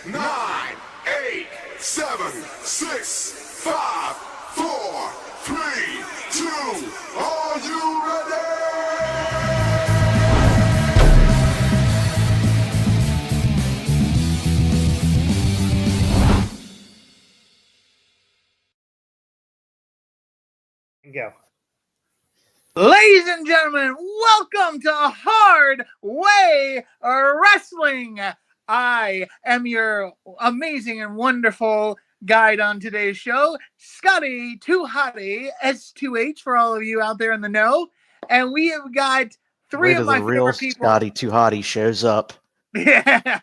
nine, eight, seven, six, five, four, three, two. Are you ready? Go. Ladies and gentlemen, welcome to Hard Way Wrestling. I am your amazing and wonderful guide on today's show, Scotty Too Hottie, S2H for all of you out there in the know. And we have got three Wait of till my the real favorite people. Scotty Too Hottie shows up. Yeah.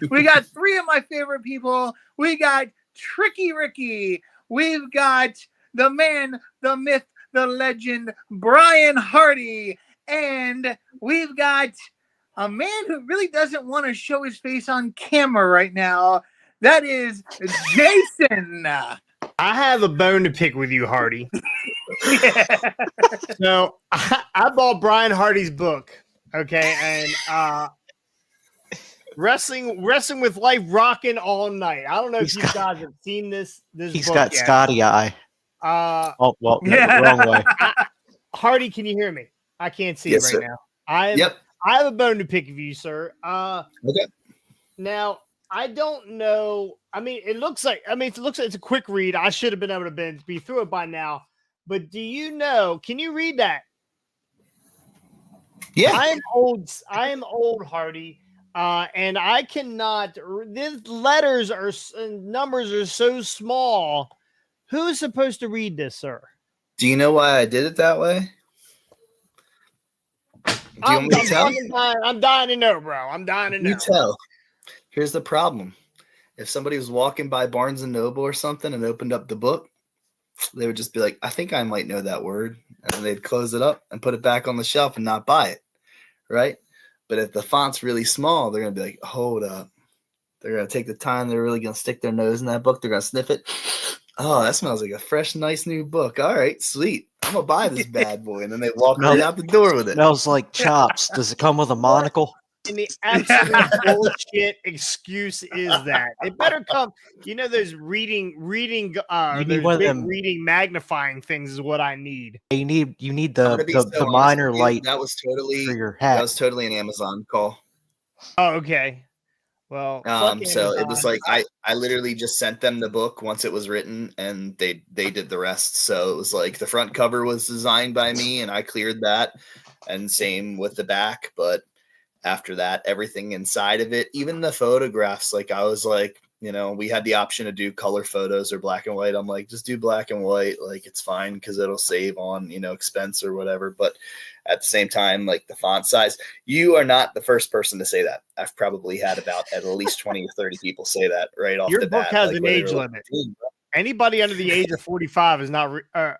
We got three of my favorite people. We got Tricky Ricky. We've got the man, the myth, the legend, Brian Hardy. And we've got a man who really doesn't want to show his face on camera right now. That is Jason. I have a bone to pick with you, Hardy. So I bought Brian Hardy's book, okay, and wrestling with life, rocking all night. I don't know if you guys have seen this. He's book got yet. Scotty eye. Oh well, no, wrong way. Hardy, can you hear me? I can't see Yes, right sir. now. I have a bone to pick with you, sir. Okay. Now I don't know. It looks like it's a quick read. I should have been able to be through it by now. But do you know? Can you read that? Yeah. I am old, Hardy, and I cannot. These letters and numbers are so small. Who's supposed to read this, sir? Do you know why I did it that way? Do you want me to tell? I'm dying to know, bro. I'm dying to know. You tell. Here's the problem. If somebody was walking by Barnes & Noble or something and opened up the book, they would just be like, I think I might know that word. And then they'd close it up and put it back on the shelf and not buy it. Right? But if the font's really small, they're going to be like, hold up. They're going to take the time. They're really going to stick their nose in that book. They're going to sniff it. Oh, that smells like a fresh, nice new book. All right, sweet. I'm going to buy this bad boy. And then they walk right out the door with it. Smells like chops. Does it come with a monocle? And the absolute bullshit excuse is that it better come. You know, those reading, those one of big them reading magnifying things is what I need. You need I'm the gonna be so the honest minor with you, light That was totally for your hat. That was totally an Amazon call. Oh, okay. Well, So it was like I literally just sent them the book once it was written, and they did the rest. So it was like the front cover was designed by me, and I cleared that, and same with the back. But after that, everything inside of it, even the photographs, like I was like, we had the option to do color photos or black and white. I'm like, just do black and white. Like, it's fine because it'll save on, expense or whatever. But at the same time, like the font size, you are not the first person to say that. I've probably had about at least 20 or 30 people say that right off your the book bat. has like, an age limit. Anybody under the age of 45 is not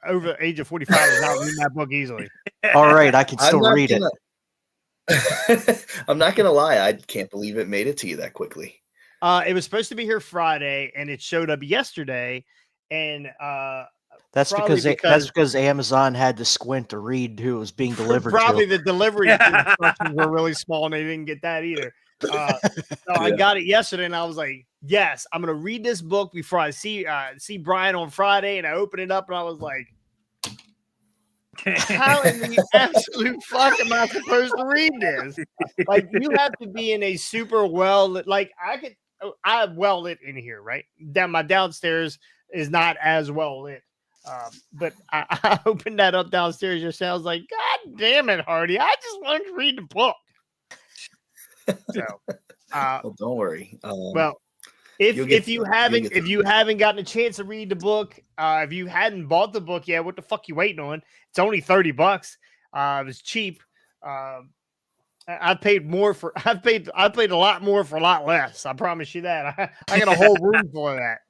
over the age of 45 is not reading that book easily. All right, I can still read it. I'm not gonna lie, I can't believe it made it to you that quickly. It was supposed to be here Friday, and it showed up yesterday. And that's because Amazon had to squint to read who it was being delivered probably to. The delivery instructions were really small, and they didn't get that either. I got it yesterday, and I was like, "Yes, I'm gonna read this book before I see Brian on Friday." And I opened it up, and I was like, how in the absolute fuck am I supposed to read this? Like, you have to be in a super well lit. Like, I have well lit in here, right? My downstairs is not as well lit. But I opened that up downstairs yesterday. I was like, God damn it, Hardy! I just wanted to read the book. So, well, don't worry. Well, if you haven't gotten a chance to read the book, if you hadn't bought the book yet, what the fuck you waiting on? It's only $30. It was cheap. I paid a lot more for a lot less. I promise you that. I got a whole room full of that.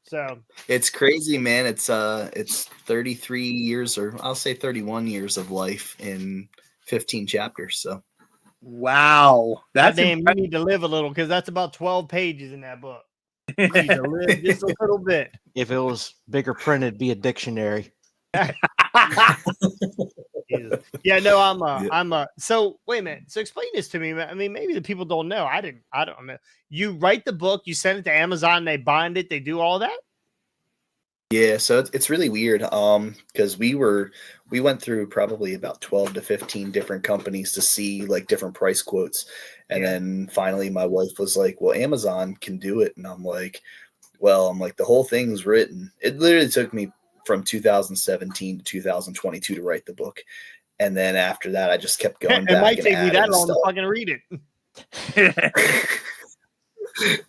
So it's crazy, man. It's 33 years, or I'll say 31 years of life in 15 chapters. So wow, that's damn. You need to live a little because that's about 12 pages in that book. You need to live just a little bit. If it was bigger printed, it'd be a dictionary. Jesus. Yeah, no, I'm so wait a minute. So explain this to me. I mean, maybe the people don't know. I don't know. You write the book, you send it to Amazon, they bind it, they do all that? Yeah, so it's really weird. Because we went through probably about 12 to 15 different companies to see like different price quotes. And then finally my wife was like, well, Amazon can do it. And I'm like, the whole thing's written. It literally took me from 2017 to 2022 to write the book. And then after that, I just kept going back. It might and take me that long stuff. to fucking read it.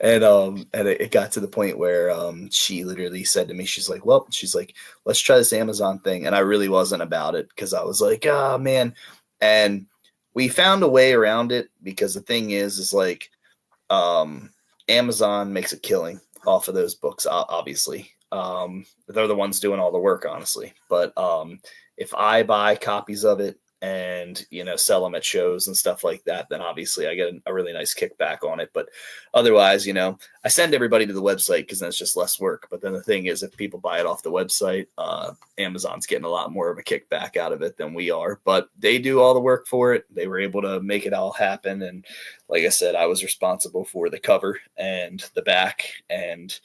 And it got to the point where she literally said to me, she's like, let's try this Amazon thing. And I really wasn't about it because I was like, oh man. And we found a way around it because the thing is like Amazon makes a killing off of those books, obviously. They're the ones doing all the work, honestly. But if I buy copies of it and sell them at shows and stuff like that, then obviously I get a really nice kickback on it. But otherwise, I send everybody to the website because then it's just less work. But then the thing is, if people buy it off the website, Amazon's getting a lot more of a kickback out of it than we are. But they do all the work for it. They were able to make it all happen. And like I said, I was responsible for the cover and the back and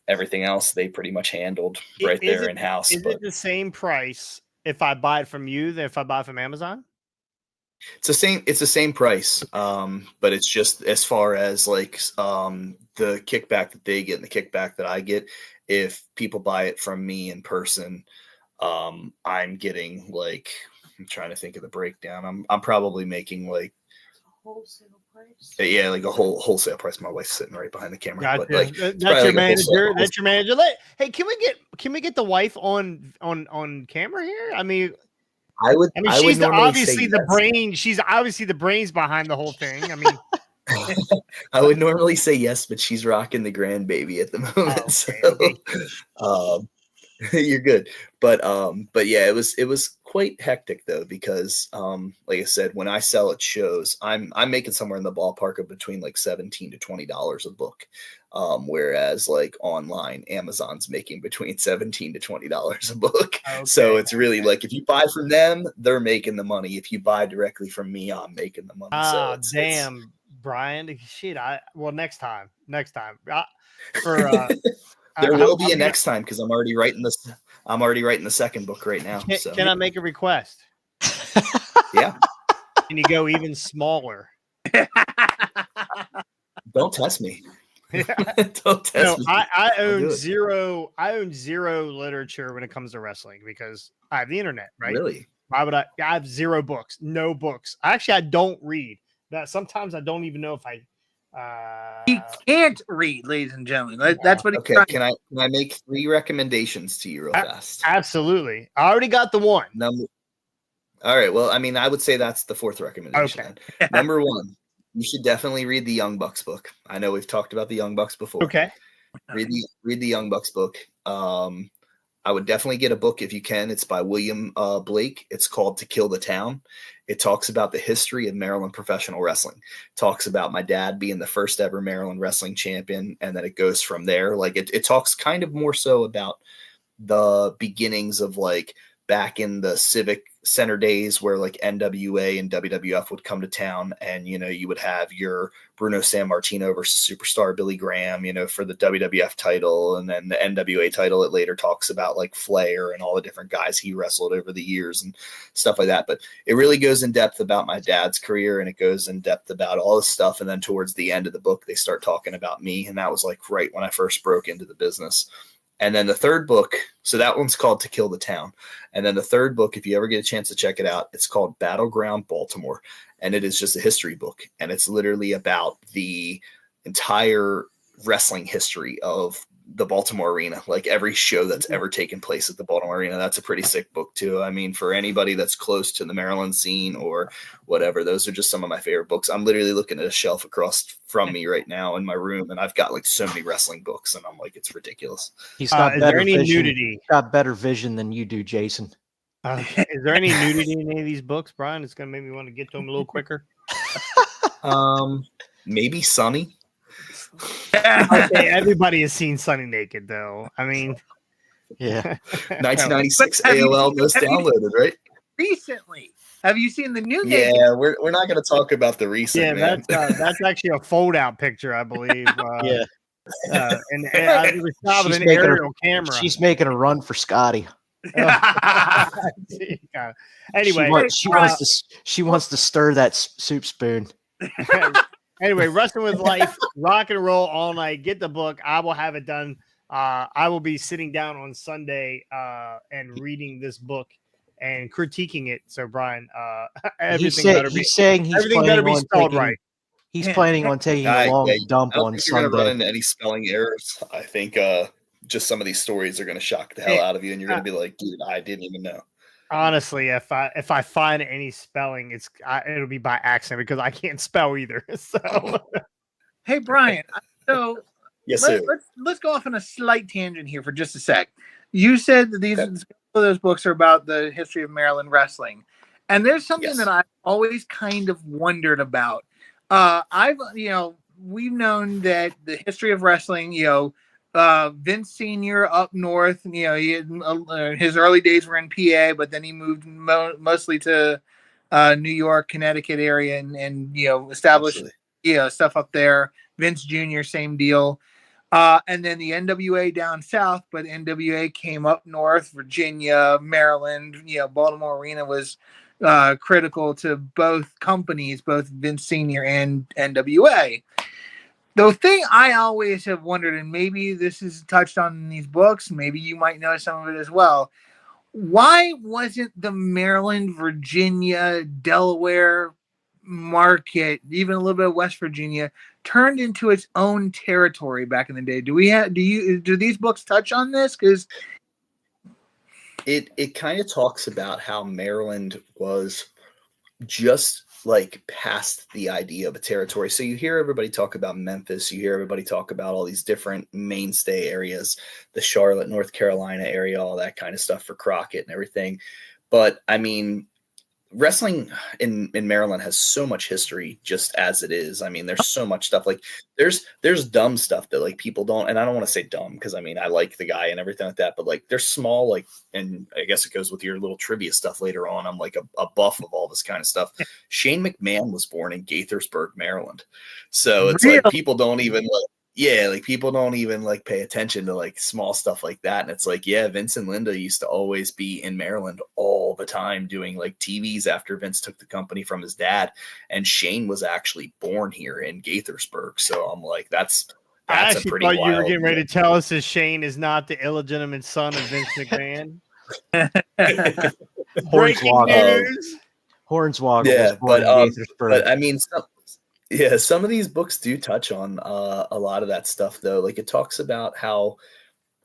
everything else. They pretty much handled right there in house. Is it the same price if I buy it from you than if I buy it from Amazon? It's the same price. But it's just as far as like the kickback that they get and the kickback that I get, if people buy it from me in person, I'm getting like, I'm trying to think of the breakdown. I'm probably making like Wholesale price. Yeah, like a wholesale price. My wife's sitting right behind the camera. Gotcha. But like That's probably your like a manager. That's your manager. Hey, can we get the wife on camera here? I mean, she's obviously the brain. She's obviously the brains behind the whole thing. I mean, I would normally say yes, but she's rocking the grandbaby at the moment. Okay. You're good. But yeah, it was quite hectic though, because like I said, when I sell at shows, I'm making somewhere in the ballpark of between like $17 to $20 a book. Whereas like online, Amazon's making between $17 to $20 a book. Okay. So it's really like if you buy from them, they're making the money. If you buy directly from me, I'm making the money. Damn, Brian. Shit. Next time. There will be a next time because I'm already writing this. I'm already writing the second book right now. Can I make a request? Yeah. Can you go even smaller? Don't test me. Don't test me. I own zero. I own zero literature when it comes to wrestling because I have the internet. Right? Really? Why would I have zero books? No books. Actually, I don't read. That sometimes I don't even know if I. He can't read, ladies and gentlemen. That's what. Okay, can I make 3 recommendations to you real fast? Absolutely. I already got the one. All right. Well, I mean, I would say that's the 4th recommendation. Okay. Number 1, you should definitely read the Young Bucks book. I know we've talked about the Young Bucks before. Okay. Read the Young Bucks book. I would definitely get a book if you can. It's by William Blake. It's called To Kill the Town. It talks about the history of Maryland professional wrestling. It talks about my dad being the first ever Maryland wrestling champion, and then it goes from there. Like it talks kind of more so about the beginnings of like back in the Civic Center days where like NWA and WWF would come to town, and you would have your Bruno Sammartino versus Superstar Billy Graham, for the WWF title, and then the NWA title. It later talks about like Flair and all the different guys he wrestled over the years and stuff like that. But it really goes in depth about my dad's career, and it goes in depth about all this stuff. And then towards the end of the book, they start talking about me, and that was like right when I first broke into the business. And then the 3rd book, so that one's called To Kill the Town. And then the 3rd book, if you ever get a chance to check it out, it's called Battleground Baltimore. And it is just a history book. And it's literally about the entire wrestling history of the Baltimore Arena, like every show that's ever taken place at the Baltimore Arena. That's a pretty sick book too. I mean, for anybody that's close to the Maryland scene or whatever, those are just some of my favorite books. I'm literally looking at a shelf across from me right now in my room, and I've got like so many wrestling books, and I'm like, it's ridiculous. He's got is there any nudity? He's got better vision than you do, Jason. Is there any nudity in any of these books, Brian? It's gonna make me want to get to them a little quicker. Maybe Sonny. Okay, everybody has seen Sonny naked, though. I mean, yeah. 1996 AOL most downloaded, right? recently. Have you seen the new Yeah, naked? we're not going to talk about the recent. Yeah, man. that's actually a fold-out picture, I believe. Yeah. And it was shot with She's an making aerial camera. She's making a run for Scotty. Anyway, She wants to stir that soup spoon. Anyway, Wrestling with Life, rock and roll all night. Get the book. I will have it done. I will be sitting down on Sunday and reading this book and critiquing it. So, Brian, everything better be spelled right. He's planning on taking a long dump on Sunday. You're going to run into any spelling errors. I think just some of these stories are going to shock the hell out of you, and you're going to be like, dude, I didn't even know. Honestly, if I find any spelling, it'll be by accident because I can't spell either. So, hey Brian, so yes, sir. Let's go off on a slight tangent here for just a sec. You said that some of those books are about the history of Maryland wrestling, and there's something that I've always kind of wondered about. We've known that the history of wrestling, Vince Sr. up north, he had, his early days were in PA, but then he moved mostly to New York, Connecticut area and established stuff up there. Vince Jr., same deal. And then the NWA down south, but NWA came up north, Virginia, Maryland, Baltimore Arena was critical to both companies, both Vince Sr. and NWA. The thing I always have wondered, and maybe this is touched on in these books, maybe you might know some of it as well. Why wasn't the Maryland, Virginia, Delaware market, even a little bit of West Virginia, turned into its own territory back in the day? Do these books touch on this? Because it kind of talks about how Maryland was just like past the idea of a territory. So you hear everybody talk about Memphis, you hear everybody talk about all these different mainstay areas, the Charlotte, North Carolina area, all that kind of stuff for Crockett and everything. But I mean, wrestling in Maryland has so much history just as it is. I mean, there's so much stuff. Like there's dumb stuff that like people don't, and I don't want to say dumb because I mean I like the guy and everything like that, but like there's small, like, and I guess it goes with your little trivia stuff later on. I'm like a buff of all this kind of stuff. Shane McMahon was born in Gaithersburg, Maryland. So it's like people don't even people don't even like pay attention to like small stuff like that. And it's like, Vince and Linda used to always be in Maryland all the time doing like TVs after Vince took the company from his dad. And Shane was actually born here in Gaithersburg. So I'm like, that's I a pretty thought you were wild getting ready to tell us that Shane is not the illegitimate son of Vince McMahon. Hornswoggle. Yeah, but I mean, some of these books do touch on a lot of that stuff, though. Like it talks about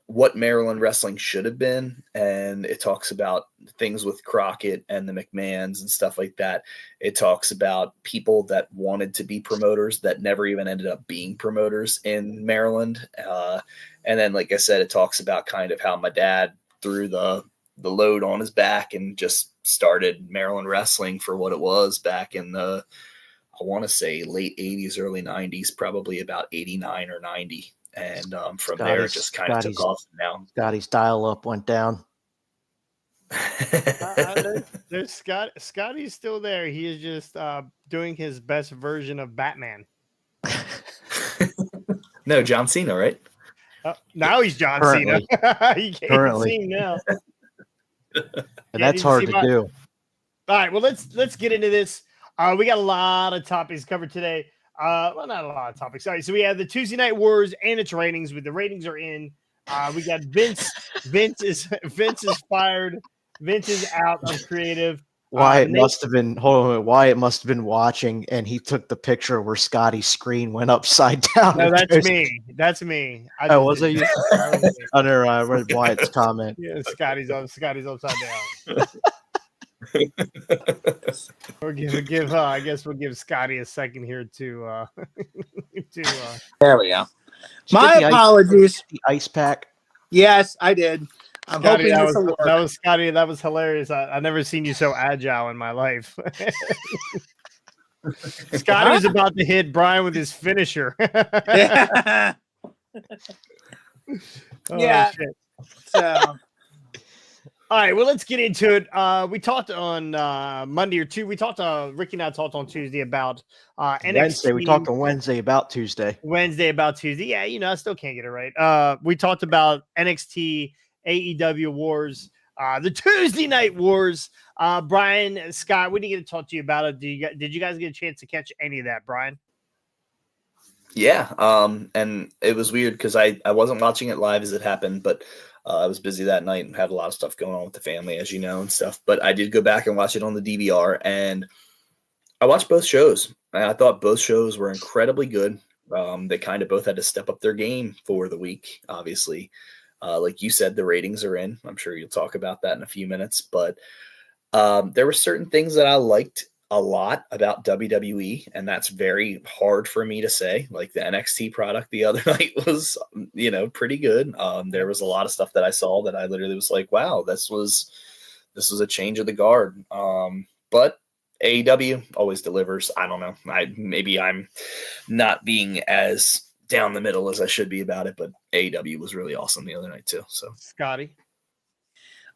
what Maryland wrestling should have been, and it talks about things with Crockett and the McMahons and stuff like that. It talks about people that wanted to be promoters that never even ended up being promoters in Maryland. And then, like I said, it talks about kind of how my dad threw the load on his back and just started Maryland wrestling for what it was back in the, I want to say late 80s, early 90s, probably about 89 or 90. And from there, it just kind of took off. Now Scotty's dial-up went down. There's Scotty's still there. He is just doing his best version of Batman. No, John Cena, right? Now he's John Cena. He can't see him now. And that's hard to do. All right, well, let's get into this. We got a lot of topics covered today. Well, not a lot of topics. All right, so we have the Tuesday Night Wars and its ratings. The ratings are in. We got Vince. Vince is fired. Vince is out of creative. Wyatt must have been. Hold on. Wyatt must have been watching, and he took the picture where Scotty's screen went upside down. No, that's me. That's me. Was it you? Oh, no, I read Wyatt's comment. Yeah, Scotty's upside down. I guess we'll give Scotty a second here to there we go. My apologies. The ice pack. Yes, I did. I'm Scotty, hoping that was Scotty. That was hilarious. I've never seen you so agile in my life. Scotty was about to hit Brian with his finisher. Yeah. Shit. So All right, well, let's get into it. We talked on Monday or two. We talked. Ricky and I talked on Tuesday about Wednesday. We talked NXT. on Wednesday about Tuesday. Wednesday about Tuesday. Yeah, I still can't get it right. We talked about NXT, AEW wars, the Tuesday night wars. Brian, Scott, we didn't get to talk to you about it. Did you guys get a chance to catch any of that, Brian? Yeah, and it was weird because I wasn't watching it live as it happened, but I was busy that night and had a lot of stuff going on with the family, as you know, and stuff. But I did go back and watch it on the DVR, and I watched both shows. And I thought both shows were incredibly good. They kind of both had to step up their game for the week, obviously. Like you said, the ratings are in. I'm sure you'll talk about that in a few minutes, but there were certain things that I liked a lot about WWE, and that's very hard for me to say. Like the NXT product the other night was, pretty good. There was a lot of stuff that I saw that I literally was like, wow, this was a change of the guard. But AEW always delivers. I don't know. Maybe I'm not being as down the middle as I should be about it, but AEW was really awesome the other night too. So Scotty.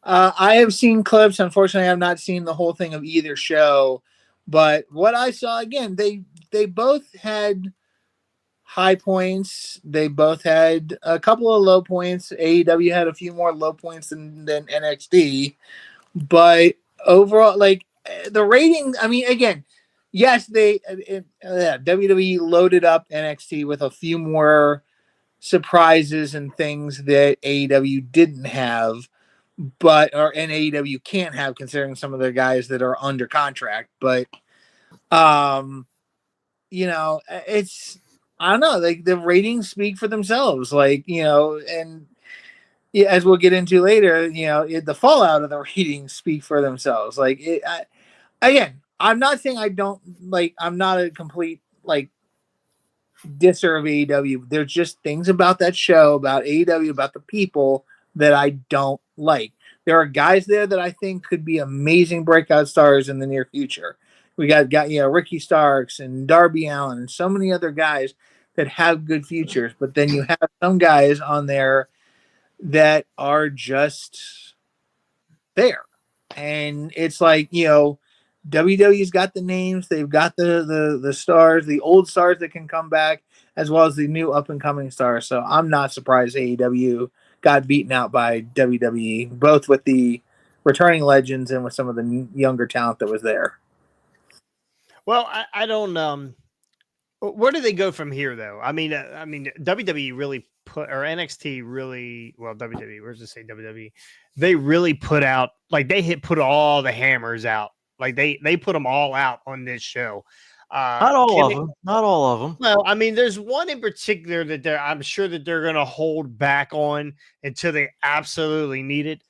I have seen clips. Unfortunately, I have not seen the whole thing of either show. But what I saw, again, they both had high points. They both had a couple of low points. AEW had a few more low points than NXT. But overall, like the rating, I mean, again, yes, WWE loaded up NXT with a few more surprises and things that AEW didn't have, and AEW can't have, considering some of the guys that are under contract. But it's, I don't know, like the ratings speak for themselves, and yeah, as we'll get into later, the fallout of the ratings speak for themselves. Again, I'm not saying I'm not a complete disser of AEW. There's just things about that show, about AEW, about the people that I don't like. There are guys there that I think could be amazing breakout stars in the near future. We got Ricky Starks and Darby Allin and so many other guys that have good futures. But then you have some guys on there that are just there. And it's like, WWE's got the names, they've got the stars, the old stars that can come back, as well as the new up and coming stars. So I'm not surprised AEW got beaten out by WWE, both with the returning legends and with some of the younger talent that was there. Well, I don't. Where do they go from here, though? I mean, WWE really put, or NXT really, well, WWE. Where's it say WWE? They really put out, put all the hammers out. Like they put them all out on this show. Not all of them. Not all of them. Well, I mean, there's one in particular that I'm sure that they're going to hold back on until they absolutely need it.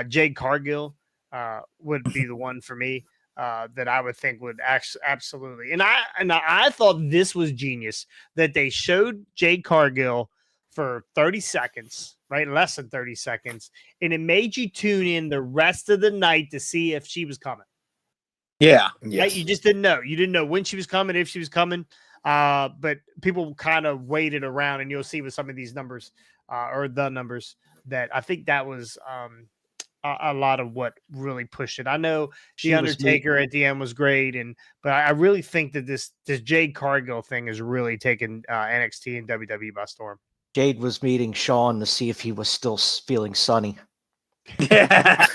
Jade Cargill would be the one for me. That I would think would absolutely, and I thought this was genius that they showed Jade Cargill for 30 seconds, right? Less than 30 seconds. And it made you tune in the rest of the night to see if she was coming. Yeah. Yes. Right? You just didn't know. You didn't know when she was coming, if she was coming. But people kind of waited around, and you'll see with some of these numbers or the numbers that I think that was a lot of what really pushed it. I know The Undertaker at the end was great, but I really think that this Jade Cargill thing is really taking NXT and WWE by storm. Jade was meeting Sean to see if he was still feeling sunny. Yeah.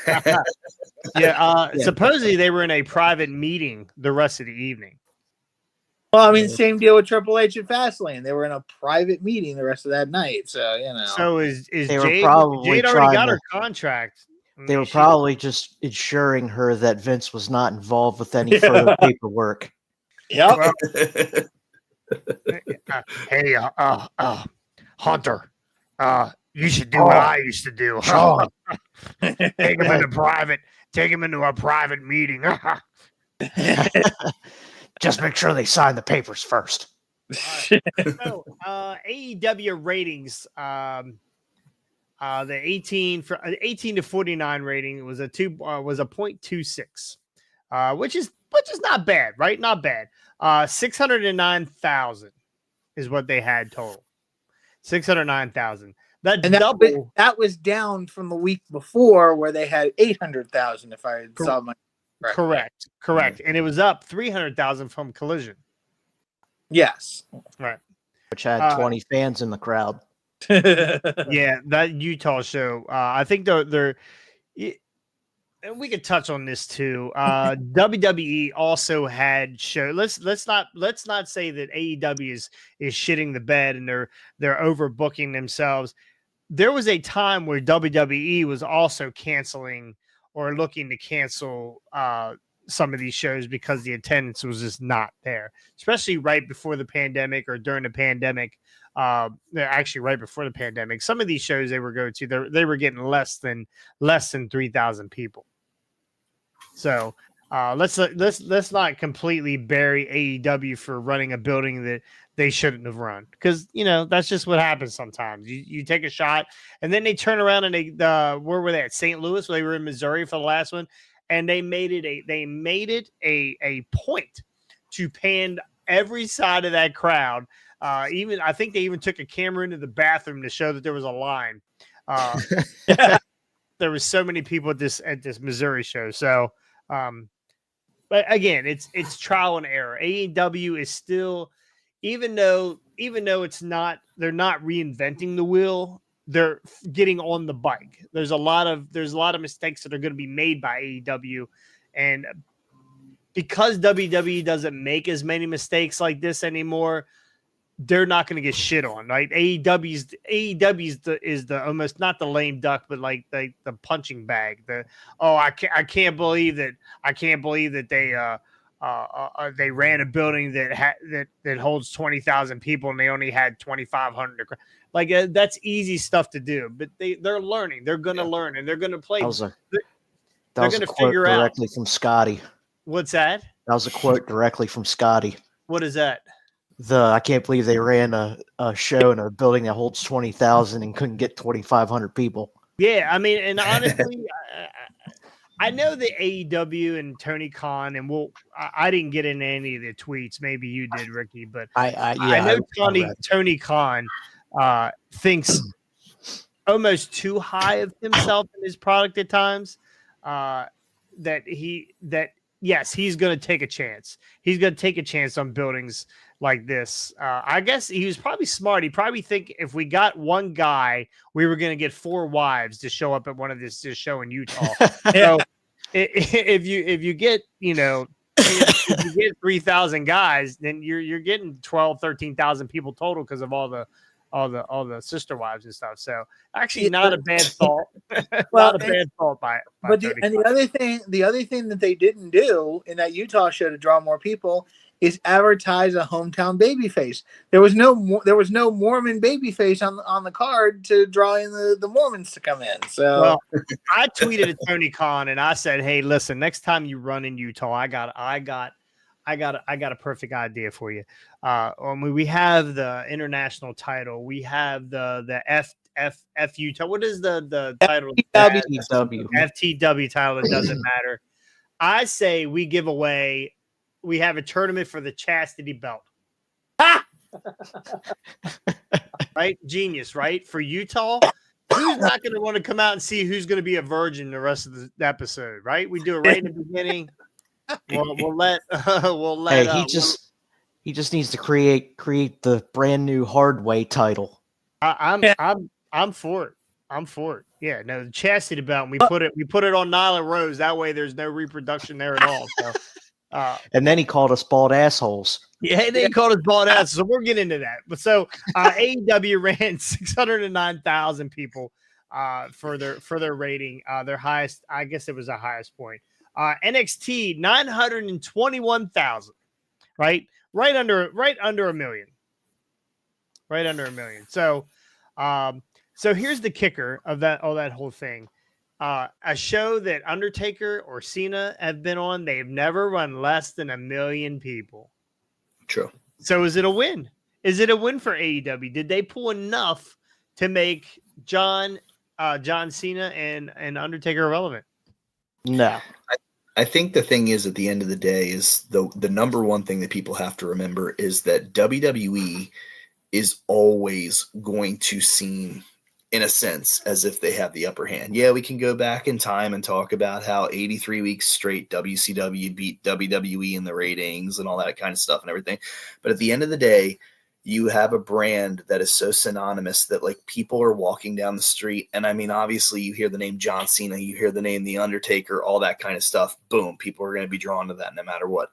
Supposedly they were in a private meeting the rest of the evening. Well, I mean, same deal with Triple H at Fastlane. They were in a private meeting the rest of that night. So, So is they Jade, were probably Jade already got her contract. They were probably just ensuring her that Vince was not involved with any further paperwork. Yep. Hey, Hunter, you should do what I used to do. Take him into a private meeting. Just make sure they sign the papers first. So, AEW ratings. The 18 to 49 rating was a 0.26, which is not bad, right? Not bad. 609,000 is what they had total. 609,000. That And double. that was down from the week before where they had 800,000. If I saw my Correct. And it was up 300,000 from Collision. yes, Right. Which had 20 fans in the crowd. Yeah, that Utah show. I think they're and we could touch on this too. WWE also had show. Let's not say that AEW is shitting the bed and they're overbooking themselves. There was a time where WWE was also canceling or looking to cancel some of these shows because the attendance was just not there, especially right before the pandemic or during the pandemic. Actually, right before the pandemic, some of these shows they were going to, they were getting less than 3,000 people. So let's not completely bury AEW for running a building that they shouldn't have run, because that's just what happens sometimes. You take a shot and then they turn around and where were they at? St. Louis? They were in Missouri for the last one, and they made it a point to pan every side of that crowd. Even I think they even took a camera into the bathroom to show that there was a line. There was so many people at this Missouri show. So, but again, it's trial and error. AEW is still, even though it's not, they're not reinventing the wheel. They're getting on the bike. There's a lot of mistakes that are going to be made by AEW, and because WWE doesn't make as many mistakes like this anymore, they're not going to get shit on, right? AEW is the almost not the lame duck, but like the punching bag. I can't believe that they ran a building that holds 20,000 people and they only had 2,500. Like that's easy stuff to do, but they're learning. They're going to learn, and they're going to play. That was a quote figure out. Directly from Scotty. What's that? That was a quote directly from Scotty. What is that? I can't believe they ran a show in a building that holds 20,000 and couldn't get 2,500 people. Yeah, I mean, and honestly, I know that AEW and Tony Khan, and I didn't get in any of the tweets. Maybe you did, Ricky, but I know Tony Khan thinks almost too high of himself and his product at times. Yes, he's going to take a chance. He's going to take a chance on buildings like this. I guess he was probably smart. He probably think if we got one guy, we were going to get 4 wives to show up at one of this show in Utah. So if you get, if you get 3,000 guys, then you're getting 12, 13,000 people total because of all the sister wives and stuff. So actually not a bad thought. Not a bad thought by but the other thing that they didn't do in that Utah show to draw more people is advertise a hometown babyface. There was no Mormon babyface on the card to draw in the Mormons to come in. So I tweeted at Tony Khan and I said, "Hey, listen, next time you run in Utah, I got a perfect idea for you. We have the international title. We have the F Utah. What is the title? FTW title. It doesn't matter. I say we give away. We have a tournament for the chastity belt. Right? Genius, right? For Utah. Who's not going to want to come out and see who's going to be a virgin the rest of the episode, right? We do it right in the beginning. We'll let. Hey, he just needs to create the brand new hard way title. I'm for it. I'm for it. Yeah, no, the chastity belt. We put it on Nyla Rose. That way, there's no reproduction there at all. So. And then he called us bald assholes. Yeah, they called us bald assholes. So we're getting into that. But so AEW ran 609,000 people for their rating. Their highest, I guess it was the highest point. NXT 921,000. Right under a million. Right under a million. So here's the kicker of that whole thing. A show that Undertaker or Cena have been on, they've never run less than 1 million people. True. So is it a win? Is it a win for AEW? Did they pull enough to make John Cena and Undertaker relevant? No. I think the thing is, at the end of the day, is the number one thing that people have to remember is that WWE is always going to seem, in a sense, as if they have the upper hand. Yeah, we can go back in time and talk about how 83 weeks straight WCW beat WWE in the ratings and all that kind of stuff and everything. But at the end of the day, you have a brand that is so synonymous that like people are walking down the street. And I mean, obviously you hear the name John Cena, you hear the name The Undertaker, all that kind of stuff. Boom. People are going to be drawn to that no matter what.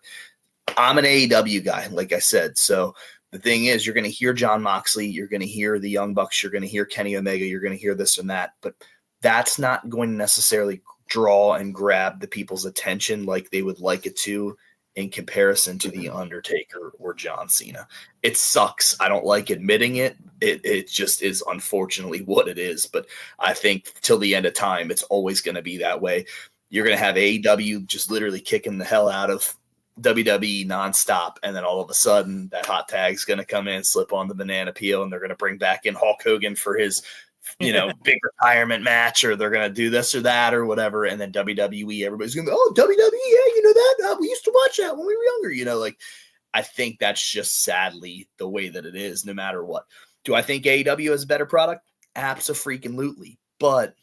I'm an AEW guy, like I said. So the thing is, you're going to hear John Moxley, you're going to hear the Young Bucks, you're going to hear Kenny Omega, you're going to hear this and that, but that's not going to necessarily draw and grab the people's attention like they would like it to in comparison to the Undertaker or John Cena. It sucks. I don't like admitting it. It just is unfortunately what it is. But I think till the end of time, it's always going to be that way. You're going to have AEW just literally kicking the hell out of WWE nonstop, and then all of a sudden that hot tag's going to come in, slip on the banana peel, and they're going to bring back in Hulk Hogan for his big retirement match, or they're going to do this or that or whatever. And then WWE, everybody's going to go, oh, WWE, yeah, you know that? We used to watch that when we were younger, like I think that's just sadly the way that it is no matter what. Do I think AEW is a better product? Abso-freaking-lutely. But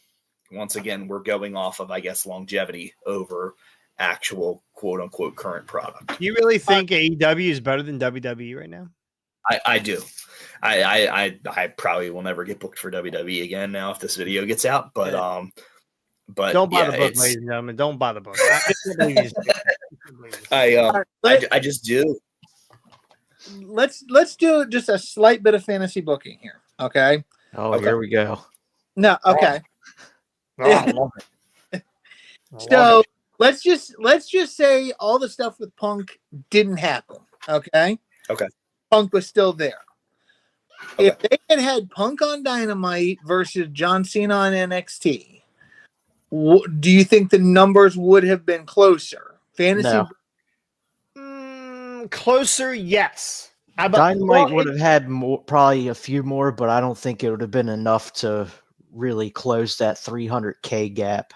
once again, we're going off of, I guess, longevity over actual quote unquote current product. You really think AEW is better than WWE right now? I do. I probably will never get booked for WWE again now if this video gets out. But don't buy the book, ladies and gentlemen. Don't buy the book. I just do. Let's do just a slight bit of fantasy booking here. Okay. Oh, okay. Here we go. No. Okay. I love it. So let's just say all the stuff with Punk didn't happen. Okay. Okay. Punk was still there. Okay. If they had Punk on Dynamite versus John Cena on NXT, do you think the numbers would have been closer? Fantasy. No. Closer, yes. Dynamite would have had probably a few more, but I don't think it would have been enough to really close that 300K gap.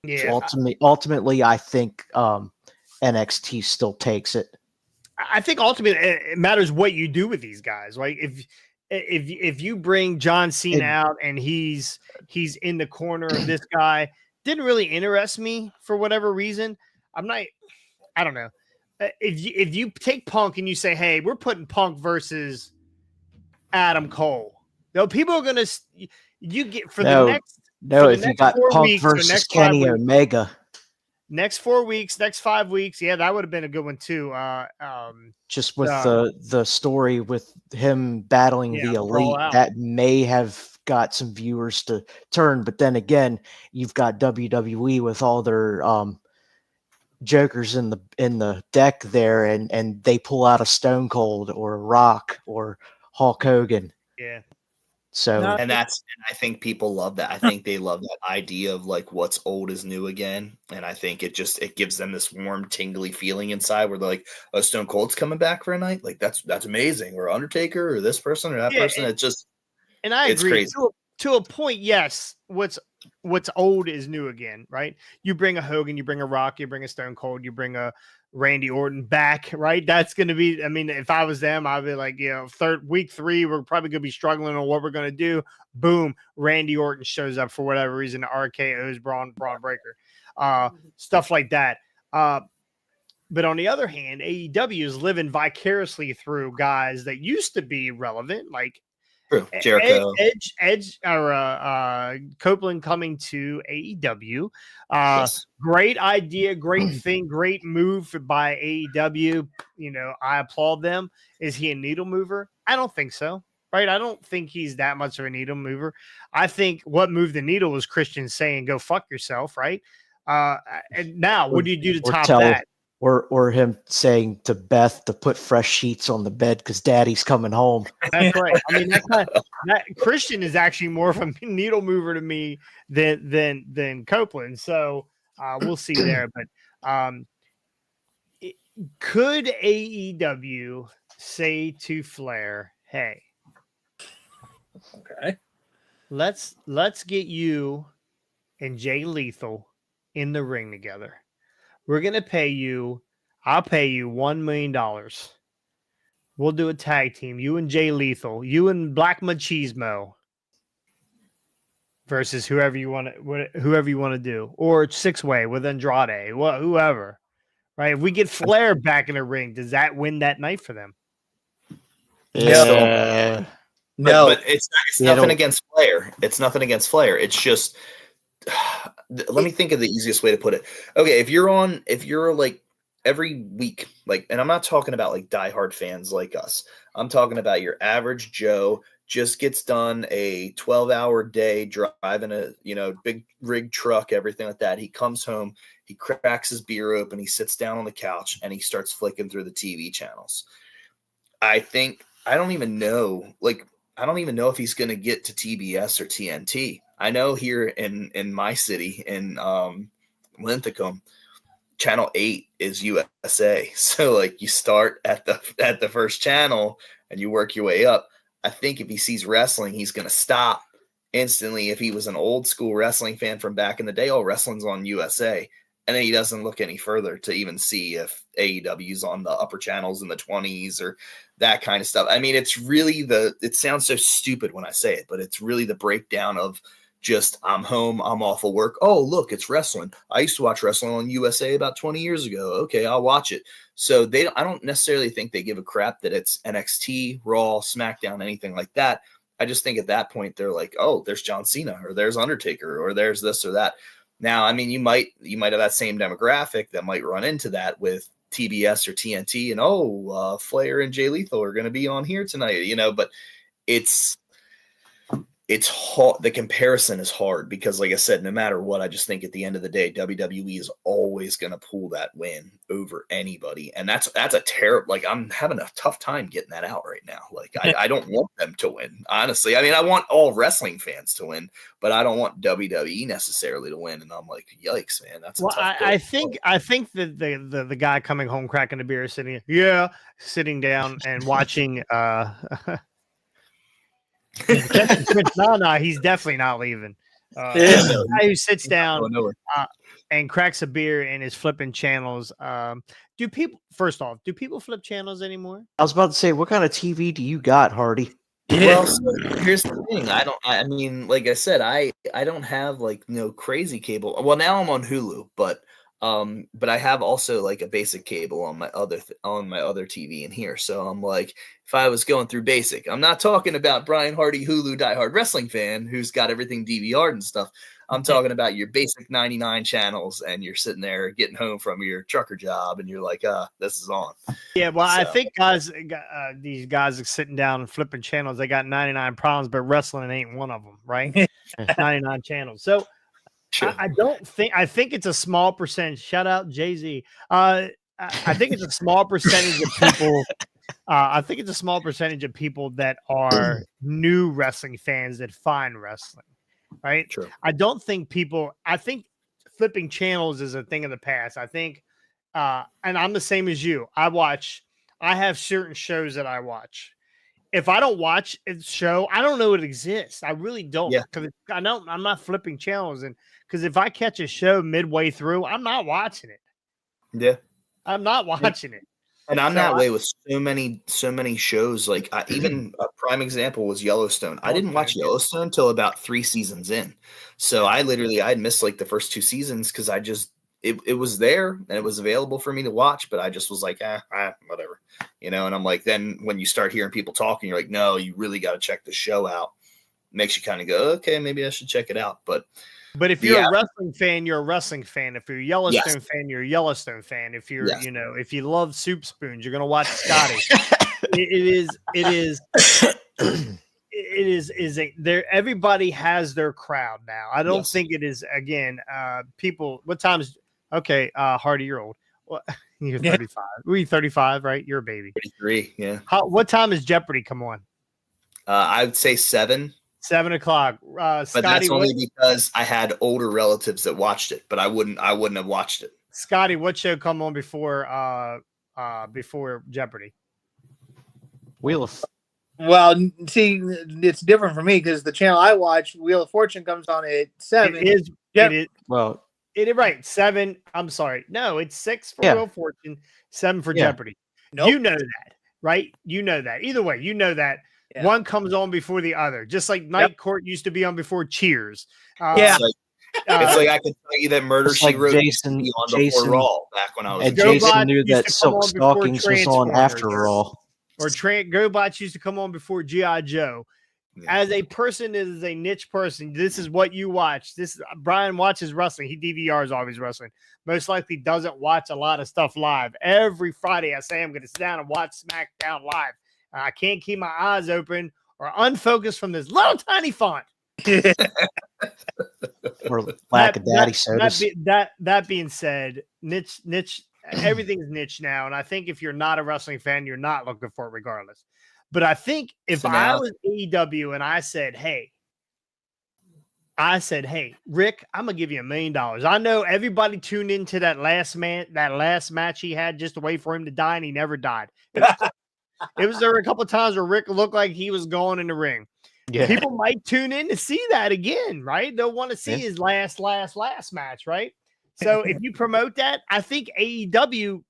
Yeah. Ultimately, I think NXT still takes it. I think ultimately it matters what you do with these guys. Like if you bring John Cena out and he's in the corner of this guy, didn't really interest me for whatever reason. I don't know. If you take Punk and you say, hey, we're putting Punk versus Adam Cole, people are gonna get for the next. No, if you got Punk versus Kenny Omega. Next 4 weeks, next 5 weeks. Yeah, that would have been a good one too. Just with the story with him battling the Elite, that may have got some viewers to turn. But then again, you've got WWE with all their jokers in the deck there, and they pull out a Stone Cold or a Rock or Hulk Hogan. Yeah. So and I think people love that. I think they love that idea of like what's old is new again. And I think it gives them this warm, tingly feeling inside where they're like, oh, Stone Cold's coming back for a night. Like that's amazing. Or Undertaker or this person or that person. And I agree crazy. To a point. Yes. What's old is new again, right? You bring a Hogan, you bring a Rock, you bring a Stone Cold, you bring a Randy Orton back, right? That's going to be, I mean, if I was them, I'd be like, week 3, we're probably going to be struggling on what we're going to do. Boom. Randy Orton shows up for whatever reason, RKO's Braun Breaker, stuff like that. But on the other hand, AEW is living vicariously through guys that used to be relevant, like Jericho, Edge, or Copeland coming to AEW. Yes. Great idea, great thing, great move by AEW. I applaud them. Is he a needle mover? I don't think so. Right? I don't think he's that much of a needle mover. I think what moved the needle was Christian saying, "Go fuck yourself." Right? And now, what do you do to top that? Or him saying to Beth to put fresh sheets on the bed because Daddy's coming home. That's right. I mean, that Christian is actually more of a needle mover to me than Copeland. So we'll see there. But could AEW say to Flair, "Hey, okay, let's get you and Jay Lethal in the ring together. We're going to pay you. I'll pay you $1 million. We'll do a tag team. You and Jay Lethal. You and Black Machismo. Versus whoever you want to do, or 6-way with Andrade, whoever, right? If we get Flair back in the ring, does that win that night for them? Yeah. No, but it's nothing against Flair. It's nothing against Flair. It's just let me think of the easiest way to put it. Okay, if you're like every week, like, and I'm not talking about like diehard fans like us. I'm talking about your average Joe. Just gets done a 12-hour day driving a big rig truck, everything like that. He comes home, he cracks his beer open, he sits down on the couch, and he starts flicking through the TV channels. I don't even know if he's going to get to TBS or TNT. I know here in my city in Linthicum, Channel 8 is USA. So like you start at the first channel and you work your way up. I think if he sees wrestling, he's going to stop instantly. If he was an old school wrestling fan from back in the day, wrestling's on USA. And then he doesn't look any further to even see if AEW's on the upper channels in the 20s or that kind of stuff. I mean, it's really it sounds so stupid when I say it, but it's really the breakdown of just, I'm home, I'm off of work. Oh, look, it's wrestling. I used to watch wrestling on USA about 20 years ago. Okay, I'll watch it. So I don't necessarily think they give a crap that it's NXT, Raw, SmackDown, anything like that. I just think at that point they're like, oh, there's John Cena or there's Undertaker or there's this or that. Now, I mean, you might have that same demographic that might run into that with TBS or TNT and Flair and Jay Lethal are going to be on here tonight, but it's hard. The comparison is hard because, like I said, no matter what, I just think at the end of the day, WWE is always going to pull that win over anybody. And that's a terrible, like, I'm having a tough time getting that out right now. Like, I don't want them to win, honestly. I mean, I want all wrestling fans to win, but I don't want WWE necessarily to win. And I'm like, yikes, man. That's I think that the guy coming home cracking the beer sitting down and watching no, he's definitely not leaving. The guy who sits down and cracks a beer and is flipping channels. Do people flip channels anymore? I was about to say, what kind of TV do you got, Hardy? Well, so here's the thing. I mean, like I said, I don't have like no crazy cable. Well, now I'm on Hulu, but I have also like a basic cable on my other TV in here. So I'm like, if I was going through basic, I'm not talking about Brian Hardy Hulu diehard wrestling fan who's got everything DVR'd and stuff. I'm talking about your basic 99 channels, and you're sitting there getting home from your trucker job, and you're like, this is on. Yeah, well, so. I think these guys are sitting down and flipping channels. They got 99 problems, but wrestling ain't one of them, right? 99 channels. So sure. I think it's a small percentage. Shout out Jay-Z. I think it's a small percentage of people. I think it's a small percentage of people that are new wrestling fans that find wrestling. Right. True. I think flipping channels is a thing of the past. I think, and I'm the same as you. I have certain shows that I watch. If I don't watch a show, I don't know it exists. I really don't. Yeah. Because I'm not flipping channels. And because if I catch a show midway through, I'm not watching it. Yeah. I'm not watching it. And I'm that way with so many shows. Like even a prime example was Yellowstone. I didn't watch Yellowstone until about 3 seasons in. So I'd missed like the first 2 seasons because it was there and it was available for me to watch, but I just was like, whatever, And I'm like, then when you start hearing people talking, you're like, no, you really got to check the show out. Makes you kind of go, okay, maybe I should check it out. But if you're a wrestling fan, you're a wrestling fan. If you're a Yellowstone fan, you're a Yellowstone fan. If you're, if you love soup spoons, you're gonna watch Scotty. Everybody has their crowd now. I don't think it is people. What time is Hardy, you're old. Well, you're 35. We're 35, right? You're a baby. 33, yeah. What time does Jeopardy come on? I would say 7. 7 o'clock. But Scotty, that's only because I had older relatives that watched it, but I wouldn't have watched it. Scotty, what show come on before Jeopardy? Well, see, it's different for me because the channel I watch, Wheel of Fortune, comes on at 7. It is right. 7. I'm sorry. No, it's 6 for Wheel of Fortune, 7 for Jeopardy. Nope. You know that. right? You know that. Either way, you know that Yeah. one comes on before the other, just like Night Court used to be on before Cheers. Yeah. It's like I can tell you that Murder She Wrote used to be on before Raw back when I was. And Jason knew that Silk Stockings was on after Raw. Or GoBots used to come on before G.I. Joe. Yeah. As a person that is a niche person, this is what you watch. Brian watches wrestling. He DVRs always wrestling. Most likely doesn't watch a lot of stuff live. Every Friday I say I'm going to sit down and watch SmackDown live. I can't keep my eyes open or unfocused from this little tiny font. Or lack of daddy sodas. That being said, niche, everything's niche now. And I think if you're not a wrestling fan, you're not looking for it regardless. But I think if I was AEW and I said, hey, Rick, I'm going to give you $1 million. I know everybody tuned into that last match he had just to wait for him to die, and he never died. It was there a couple of times where Rick looked like he was going in the ring. Yeah. People might tune in to see that again, right? They'll want to see his last match, right? So if you promote that, I think AEW,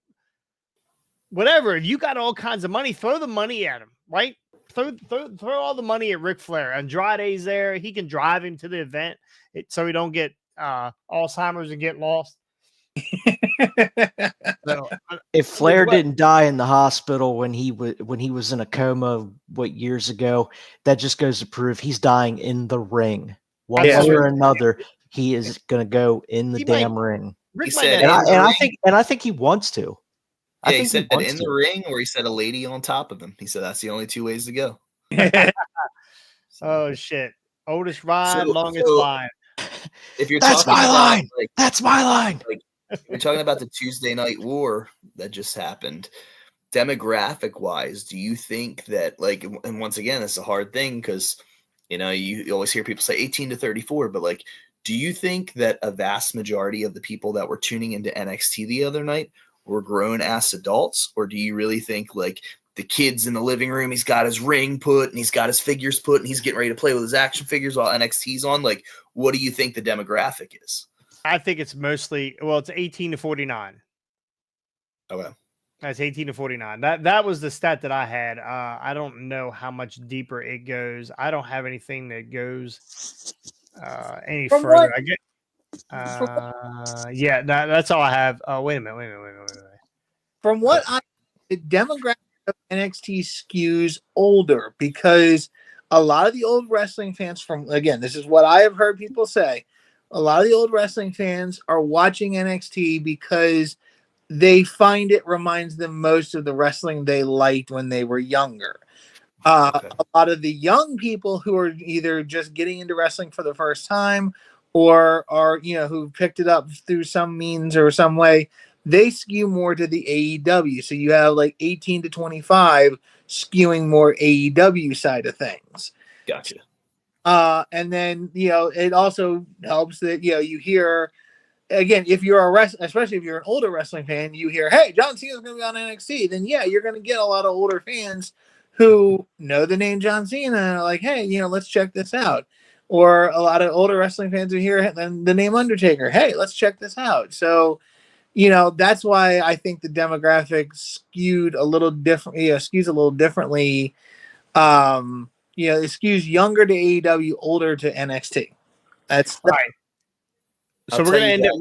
whatever, if you got all kinds of money, throw the money at him, right? Throw all the money at Ric Flair. Andrade's there. He can drive him to the event so he don't get Alzheimer's and get lost. So, if Flair didn't die in the hospital when he was in a coma years ago, that just goes to prove he's dying in the ring. One way or another, he is going to go in the ring. I think he wants to. Yeah, he said in the ring, or he said a lady on top of him. He said that's the only two ways to go. Oh shit! Oldest ride, longest line. If you're that's my line. That's my line. We're talking about the Tuesday Night War that just happened. Demographic wise, do you think that, like, and once again, it's a hard thing because, you always hear people say 18 to 34, but like, do you think that a vast majority of the people that were tuning into NXT the other night were grown ass adults? Or do you really think like the kid's in the living room, he's got his ring put and he's got his figures put and he's getting ready to play with his action figures while NXT's on? Like, what do you think the demographic is? I think it's mostly, it's 18 to 49. Okay. That's 18 to 49. That was the stat that I had. I don't know how much deeper it goes. I don't have anything that goes any further. That's all I have. Wait a minute. From what the demographic of NXT skews older because a lot of the old wrestling fans this is what I have heard people say. A lot of the old wrestling fans are watching NXT because they find it reminds them most of the wrestling they liked when they were younger. A lot of the young people who are either just getting into wrestling for the first time or are, who picked it up through some means or some way, they skew more to the AEW. So you have like 18 to 25 skewing more AEW side of things. Gotcha. And then, it also helps that, you hear, again, if you're especially if you're an older wrestling fan, you hear, hey, John Cena's going to be on NXT, then you're going to get a lot of older fans who know the name John Cena and are like, hey, let's check this out. Or a lot of older wrestling fans who hear the name Undertaker, hey, let's check this out. So, that's why I think the demographic skewed a little different, skews a little differently. It skews younger to AEW, older to NXT. That's right. So we're going to end it.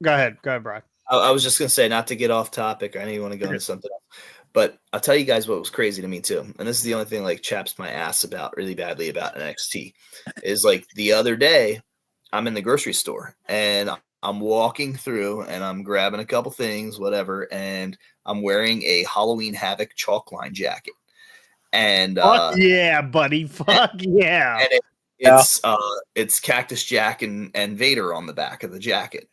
Go ahead, Brian. I was just going to say, not to get off topic, I know you want to go into something else, but I'll tell you guys what was crazy to me too. And this is the only thing like chaps my ass about really badly about NXT is like the other day I'm in the grocery store and I'm walking through and I'm grabbing a couple things, whatever. And I'm wearing a Halloween Havoc chalk line jacket. And fuck yeah, buddy. Fuck yeah. And it's Cactus Jack and Vader on the back of the jacket.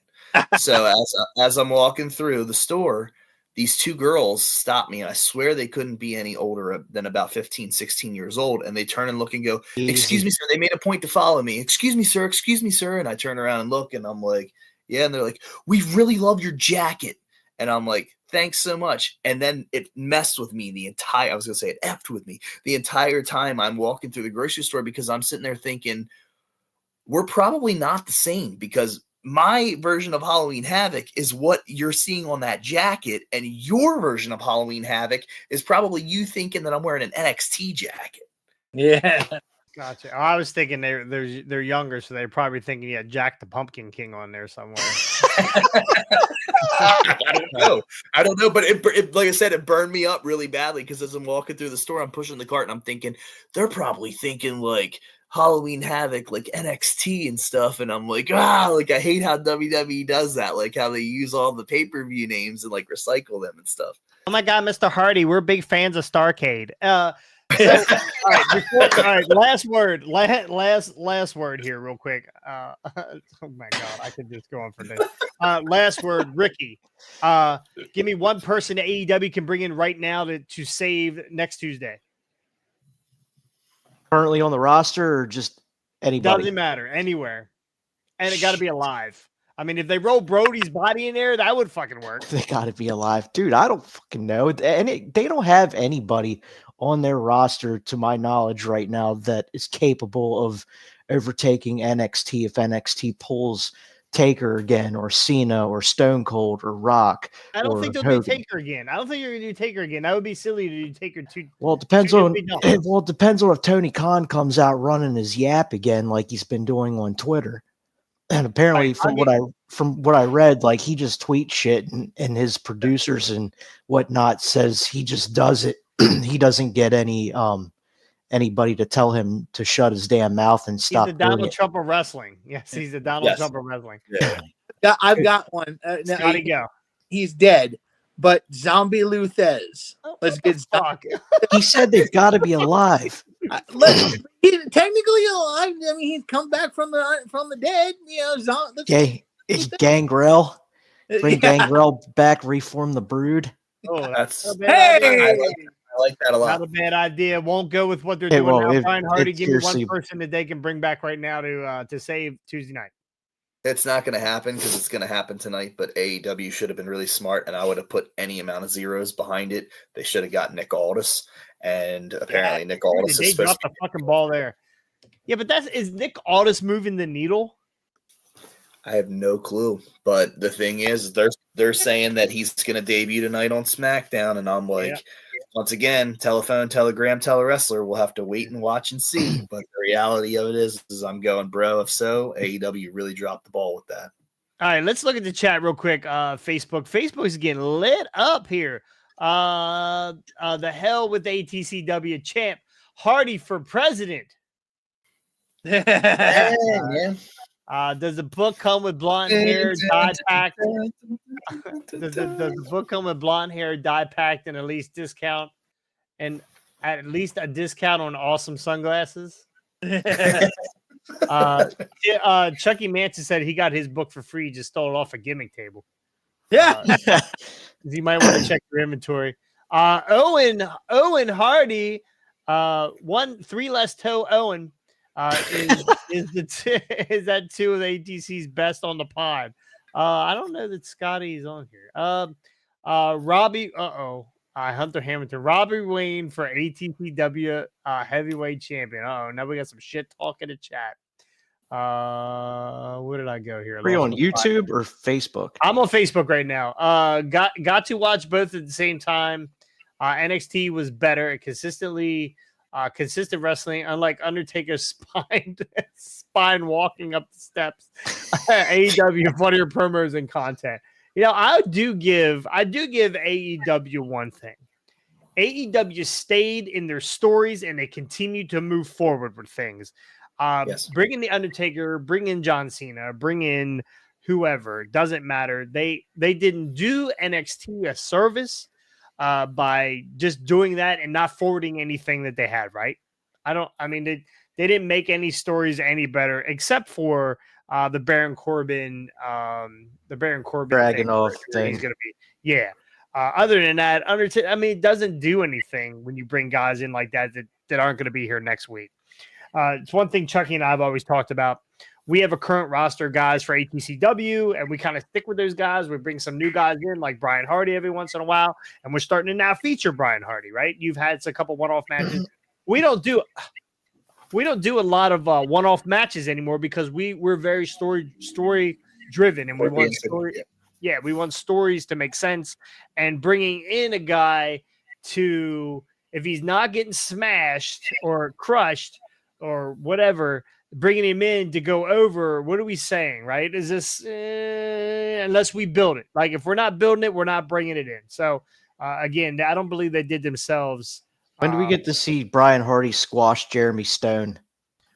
So as I'm walking through the store, these two girls stop me. I swear they couldn't be any older than about 15, 16 years old. And they turn and look and go, excuse me, sir. They made a point to follow me. Excuse me, sir. Excuse me, sir. And I turn around and look and I'm like, yeah. And they're like, we really love your jacket. And I'm like, thanks so much. And then it messed with me it effed with me the entire time I'm walking through the grocery store because I'm sitting there thinking, we're probably not the same because my version of Halloween Havoc is what you're seeing on that jacket, and your version of Halloween Havoc is probably you thinking that I'm wearing an NXT jacket. Yeah. Gotcha. Oh, I was thinking they're younger, so they're probably thinking you had Jack the Pumpkin King on there somewhere. I don't know, but it like I said, it burned me up really badly because as I'm walking through the store, I'm pushing the cart and I'm thinking they're probably thinking like Halloween Havoc, like NXT and stuff, and I'm like, like I hate how WWE does that, like how they use all the pay-per-view names and like recycle them and stuff. Oh my God, Mr. Hardy, we're big fans of Starcade. So, all right, last word here, real quick. Oh my God, I could just go on for this. Last word, Ricky. Give me one person that AEW can bring in right now to save next Tuesday. Currently on the roster, or just anybody? Doesn't matter, anywhere, and it got to be alive. I mean, if they roll Brody's body in there, that would fucking work. They got to be alive, dude. I don't fucking know, and they don't have anybody on their roster, to my knowledge, right now that is capable of overtaking NXT if NXT pulls Taker again, or Cena, or Stone Cold, or Rock. I don't think they'll do Taker again. I don't think you're gonna do Taker again. That would be silly to do Taker too. Well, it depends on if Tony Khan comes out running his yap again, like he's been doing on Twitter. And apparently, from what I read, like he just tweets shit, and his producers and whatnot says he just does it. He doesn't get anybody to tell him to shut his damn mouth and stop. He's the Donald Trump of wrestling. Yes, he's the Donald Trump of wrestling. Yeah. I've got one. How'd he go? He's dead, but Zombie Luthez. Let's get stuck. He said they've got to be alive. He's technically alive. I mean, he's come back from the dead. You know, Gangrel. Bring Gangrel back. Reform the Brood. Oh, that's I like that a lot. Not a bad idea. Won't go with what they're doing now. Brian Hardy, give me one person that they can bring back right now to save Tuesday night. It's not going to happen because it's going to happen tonight, but AEW should have been really smart, and I would have put any amount of zeros behind it. They should have got Nick Aldis, and apparently Nick Aldis is supposed to the fucking ball there. Yeah, but is Nick Aldis moving the needle? I have no clue, but the thing is, they're saying that he's going to debut tonight on SmackDown, and I'm like, once again, telephone, telegram, telewrestler. We'll have to wait and watch and see. But the reality of it is I'm going, bro. If so, AEW really dropped the ball with that. All right, let's look at the chat real quick. Facebook is getting lit up here. The hell with ATCW champ Hardy for president. Yeah. Does the book come with blonde hair, dye packed? Does the book come with blonde hair, dye packed, and at least a discount on awesome sunglasses? Chucky Manson said he got his book for free, just stole it off a gimmick table. Yeah, you might want to check your inventory. Owen Hardy, 3 less toe. Owen. Is that 2 of the ATC's best on the pod? I don't know that Scotty's on here. Robbie, Hunter Hamilton, Robbie Wayne for ATCW heavyweight champion. Now we got some shit talk in the chat. Where did I go here? Are you on YouTube or Facebook? I'm on Facebook right now. Got to watch both at the same time. NXT was better at consistent wrestling, unlike Undertaker's spine walking up the steps. AEW funnier promos and content. You know, I do give AEW one thing. AEW stayed in their stories and they continued to move forward with things. Bring in the Undertaker, bring in John Cena, bring in whoever. Doesn't matter. They didn't do NXT a service by just doing that and not forwarding anything that they had, right? They didn't make any stories any better except for the Baron Corbin Dragunov thing. He's gonna be, other than that, it doesn't do anything when you bring guys in like that aren't going to be here next week. It's one thing Chucky and I have always talked about. We have a current roster of guys for ATCW, and we kind of stick with those guys. We bring some new guys in, like Brian Hardy, every once in a while, and we're starting to now feature Brian Hardy. Right? You've had a couple one-off matches. We don't do a lot of one-off matches anymore because we're very story driven, and we want Instagram, story. Yeah, we want stories to make sense, and bringing in a guy to, if he's not getting smashed or crushed or whatever, bringing him in to go over. What are we saying, right? Is this unless we build it? Like if we're not building it, we're not bringing it in. So again, I don't believe they did themselves. When do we get to see Brian Hardy squash Jeremy Stone?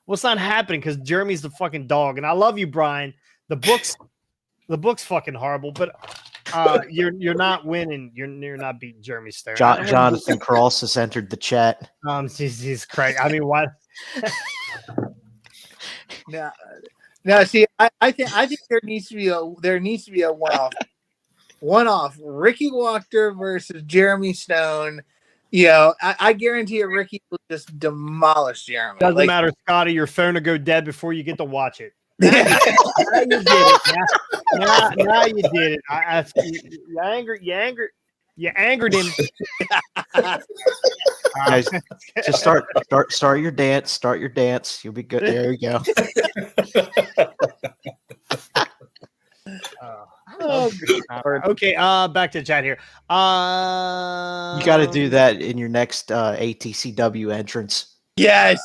Well, it's not happening because Jeremy's the fucking dog, and I love you, Brian. The book's fucking horrible, but you're not winning. You're not beating Jeremy Stone. Jonathan Cross has entered the chat. Jesus Christ! I mean, why? No. See, I think there needs to be a one-off. Ricky Walker versus Jeremy Stone. I guarantee you, Ricky will just demolish Jeremy. Doesn't matter, Scotty. Your phone will go dead before you get to watch it. Now you did it. Now you did it. You angered him. Guys, just start your dance. Start your dance. You'll be good. There you go. Okay, back to the chat here. You got to do that in your next ATCW entrance. Yes,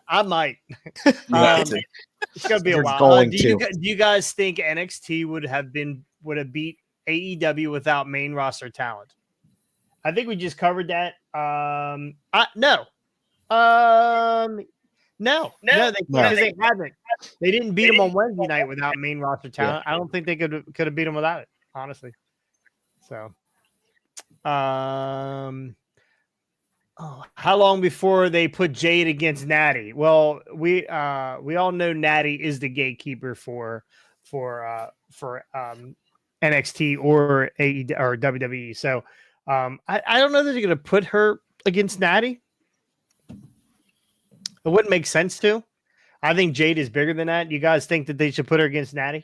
I might. It's gonna be a while. Do you guys think NXT would have beat AEW without main roster talent? I think we just covered that. No, they haven't. They didn't beat them on Wednesday night without main roster talent. Yeah. I don't think they could have beat them without it, honestly. So, how long before they put Jade against Natty? Well, we all know Natty is the gatekeeper for NXT or AEW or WWE. So, I don't know that they're going to put her against Natty. It wouldn't make sense to. I think Jade is bigger than that. You guys think that they should put her against Natty?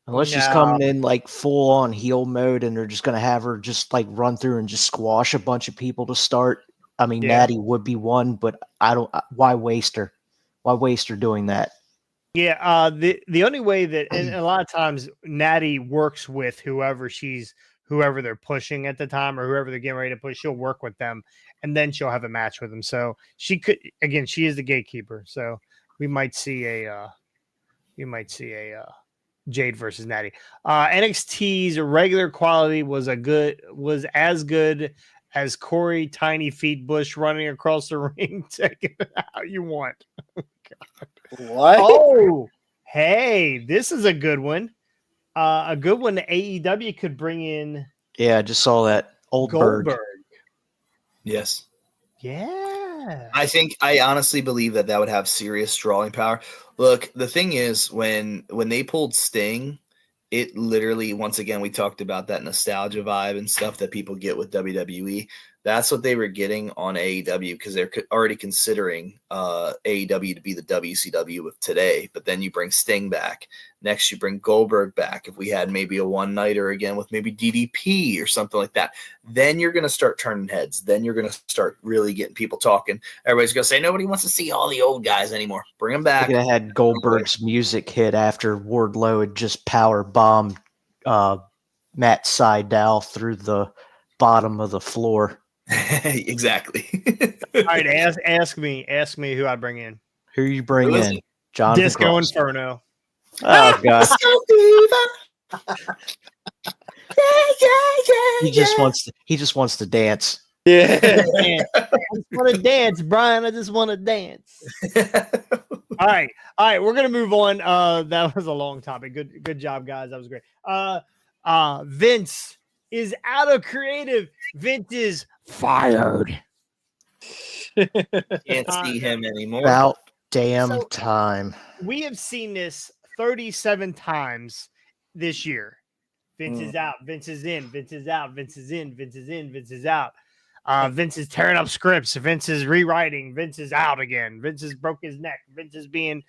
Unless she's coming in like full on heel mode and they're just going to have her just like run through and just squash a bunch of people to start. I mean, Natty would be one, but why waste her? Why waste her doing that? Yeah. The only way that, and a lot of times Natty works with whoever they're pushing at the time or whoever they're getting ready to push, she'll work with them and then she'll have a match with them. So she is the gatekeeper. So we might see a Jade versus Natty. NXT's regular quality was as good as Corey Tiny Feet Bush running across the ring. Take it how you want. What? Oh, hey, this is a good one. A good one that AEW could bring in. Yeah, I just saw that. Goldberg. Yes. Yeah. I honestly believe that would have serious drawing power. Look, the thing is, when they pulled Sting, it literally, once again, we talked about that nostalgia vibe and stuff that people get with WWE. That's what they were getting on AEW because they're already considering AEW to be the WCW of today. But then you bring Sting back. Next, you bring Goldberg back. If we had maybe a one-nighter again with maybe DDP or something like that, then you're going to start turning heads. Then you're going to start really getting people talking. Everybody's going to say, nobody wants to see all the old guys anymore. Bring them back. I had Goldberg's music hit after Wardlow had just power bombed Matt Sydal through the bottom of the floor. Exactly. All right, ask me who I bring in. Who you bring in? Jonathan Disco Cross. Inferno. Oh god. He just wants to dance. Yeah. I just want to dance, Brian. I just want to dance. All right. We're gonna move on. That was a long topic. Good job, guys. That was great. Vince is out of creative. Vince is fired. Can't see him anymore. About damn time. We have seen this 37 times this year. Vince is out. Vince is in. Vince is out. Vince is in. Vince is in. Vince is out. Vince is tearing up scripts. Vince is rewriting. Vince is out again. Vince has broke his neck. Vince is Vince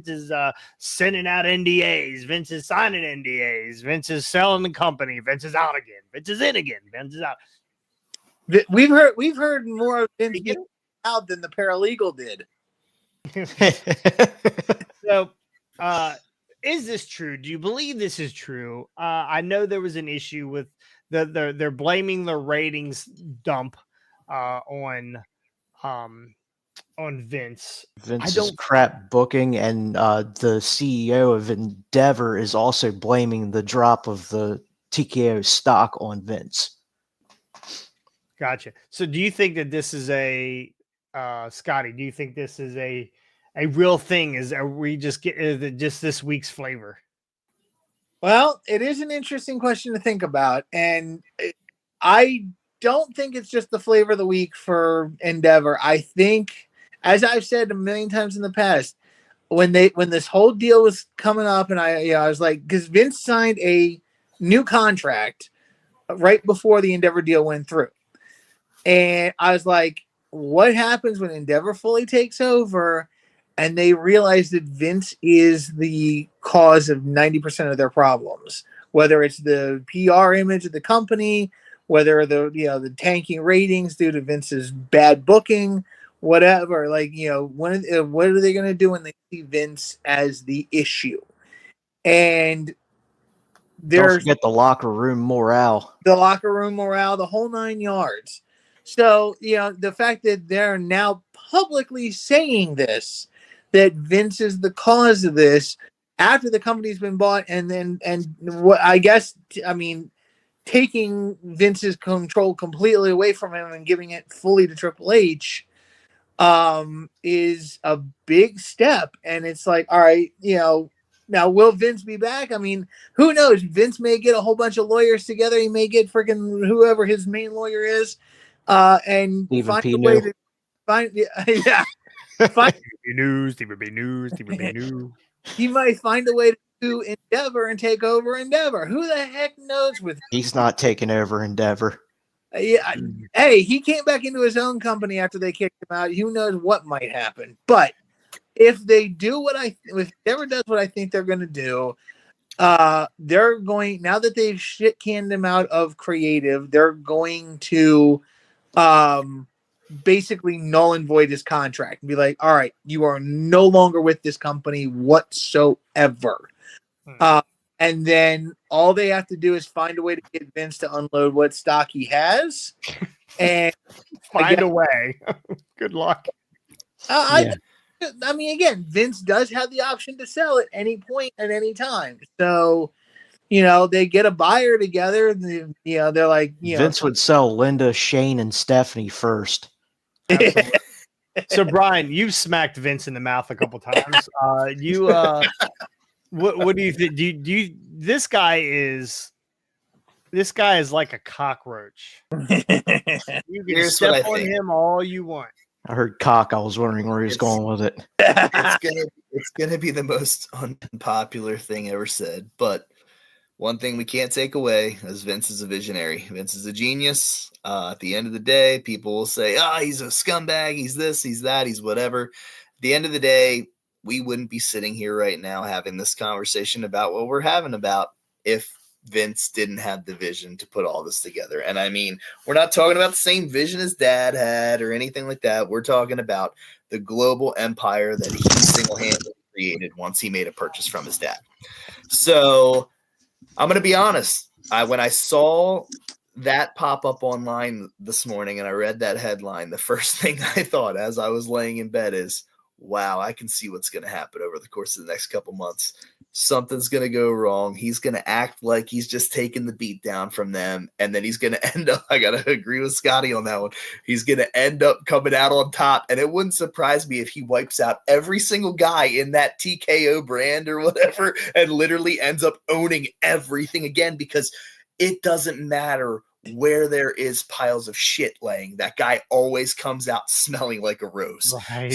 is sending out NDAs. Vince is signing NDAs. Vince is selling the company. Vince is out again. Vince is in again. Vince is out. We've heard more of Vince getting out than the paralegal did. So is this true? Do you believe this is true? I know there was an issue with they're blaming the ratings dump on Vince. Vince's crap booking, and the CEO of Endeavor is also blaming the drop of the TKO stock on Vince. Gotcha. So do you think that this is a Scotty, do you think this is a real thing? Are we just just this week's flavor? Well, it is an interesting question to think about, and I don't think it's just the flavor of the week for Endeavor. I think, as I've said a million times in the past, when this whole deal was coming up, and I was like, because Vince signed a new contract right before the Endeavor deal went through, and I was like, what happens when Endeavor fully takes over and they realize that Vince is the cause of 90% of their problems, whether it's the PR image of the company, whether the tanking ratings due to Vince's bad booking, whatever. Like, what are they going to do when they see Vince as the issue? And don't forget the locker room morale. The whole 9 yards. So, the fact that they're now publicly saying this, that Vince is the cause of this after the company's been bought, and what I guess, taking Vince's control completely away from him and giving it fully to Triple H, is a big step. And it's like, all right, now will Vince be back? I mean, who knows? Vince may get a whole bunch of lawyers together. He may get freaking whoever his main lawyer is, and Stephen find P. a way to find, yeah. News. He might find a way to Endeavor and take over Endeavor. Who the heck knows? He's not taking over Endeavor. Yeah, hey, he came back into his own company after they kicked him out. Who knows what might happen? But if they do if Endeavor does what I think they're going to do, they're going, now that they've shit canned him out of creative, they're going to basically null and void his contract and be like, all right, you are no longer with this company whatsoever. And then all they have to do is find a way to get Vince to unload what stock he has and find a way. Good luck. I mean, again, Vince does have the option to sell at any point at any time. So, they get a buyer together. They're like, Vince would sell Linda, Shane, and Stephanie first. So, Brian, you've smacked Vince in the mouth a couple times. What do you think? Do you this guy is like a cockroach. You can step on him all you want. I heard cock. I was wondering where he was going with it. It's gonna be the most unpopular thing ever said, but one thing we can't take away is Vince is a visionary. Vince is a genius. At the end of the day, people will say, he's a scumbag. He's this, he's that, he's whatever. At the end of the day, we wouldn't be sitting here right now having this conversation about what we're having about if Vince didn't have the vision to put all this together. And I mean, we're not talking about the same vision as Dad had or anything like that. We're talking about the global empire that he single-handedly created once he made a purchase from his dad. So I'm going to be honest. When I saw that pop up online this morning and I read that headline, the first thing I thought as I was laying in bed is, wow, I can see what's going to happen over the course of the next couple months. Something's going to go wrong. He's going to act like he's just taking the beat down from them. And then he's going to end up, I got to agree with Scotty on that one. He's going to end up coming out on top. And it wouldn't surprise me if he wipes out every single guy in that TKO brand or whatever and literally ends up owning everything again, because it doesn't matter where there is piles of shit laying. That guy always comes out smelling like a rose. Right.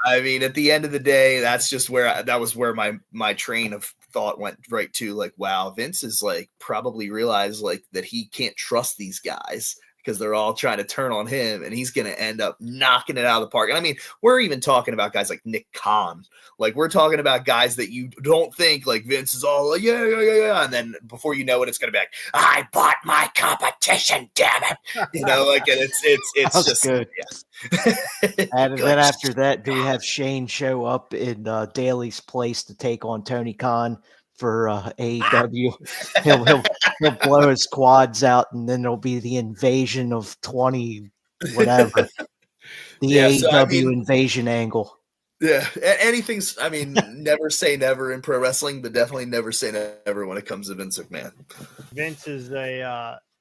I mean, at the end of the day, that's just that was where my train of thought went right to, like, wow, Vince is like probably realized like that he can't trust these guys because they're all trying to turn on him, and he's going to end up knocking it out of the park. And I mean, we're even talking about guys like Nick Khan. Like, we're talking about guys that you don't think, like, Vince is all like, yeah. And then before you know it, it's going to be like, I bought my competition, damn it. You know, like, and it's just good. Yeah. And then after that, do we have Shane show up in Daly's place to take on Tony Khan for AEW? He'll blow his quads out, and then there'll be the invasion of 20 whatever. The AEW invasion angle. Yeah, anything's. I mean, never say never in pro wrestling, but definitely never say never when it comes to Vince McMahon.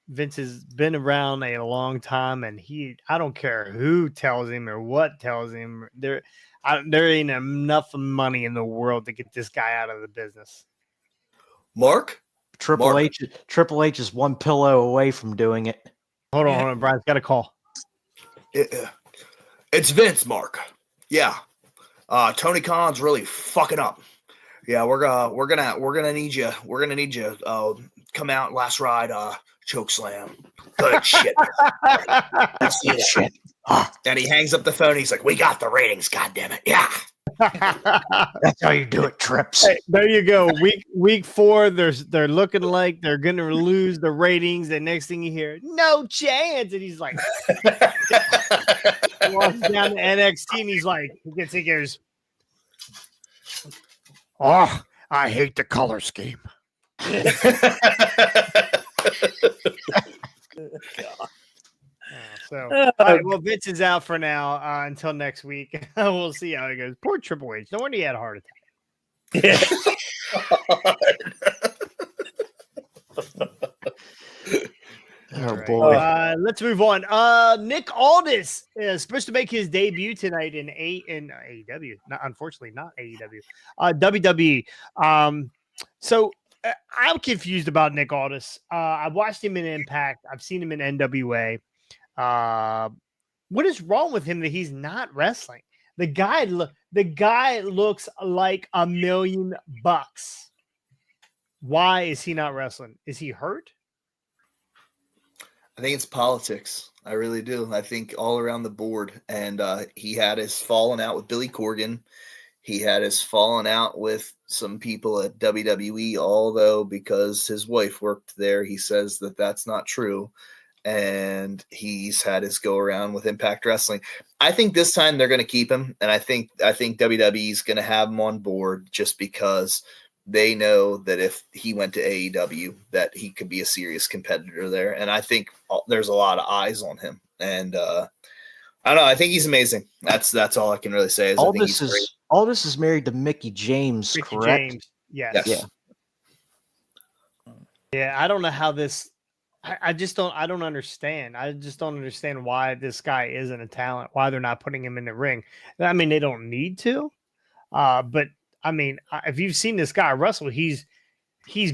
Vince has been around a long time, and I don't care who tells him or what tells him, there ain't enough money in the world to get this guy out of the business. Mark? Triple H is one pillow away from doing it. Hold on, Brian's got a call. It's Vince, Mark. Yeah. Tony Khan's really fucking up. Yeah, we're gonna need you. We're gonna need you. Come out last ride. Choke slam. Good shit. Let's see that shit. And he hangs up the phone. He's like, "We got the ratings. God damn it. Yeah." That's how you do it, Trips. Hey, there you go. Week 4. They're looking like they're gonna lose the ratings. And next thing you hear, no chance. And he's like, walks down to NXT, and he's like, he goes, "Oh, I hate the color scheme." So, all right, well, Vince is out for now until next week. We'll see how it goes. Poor Triple H. No wonder he had a heart attack. Oh boy. Let's move on. Nick Aldis is supposed to make his debut tonight in AEW. Unfortunately, not AEW. WWE. So I'm confused about Nick Aldis. I've watched him in Impact. I've seen him in NWA. What is wrong with him that he's not wrestling? The guy looks like $1 million. Why is he not wrestling? Is he hurt? I think it's politics. I really do. I think all around the board. And he had his falling out with Billy Corgan. He had his falling out with some people at WWE, although because his wife worked there, he says that that's not true. And he's had his go around with Impact Wrestling. I think this time they're going to keep him. And I think WWE is going to have him on board just because they know that if he went to AEW, that he could be a serious competitor there. And I think there's a lot of eyes on him. And I don't know. I think he's amazing. That's all I can really say. Aldis is married to Mickie James, correct? James. Yes. Yeah. I don't know how this. I don't understand. I just don't understand why this guy isn't a talent. Why they're not putting him in the ring. I mean, they don't need to. But I mean, if you've seen this guy wrestle, he's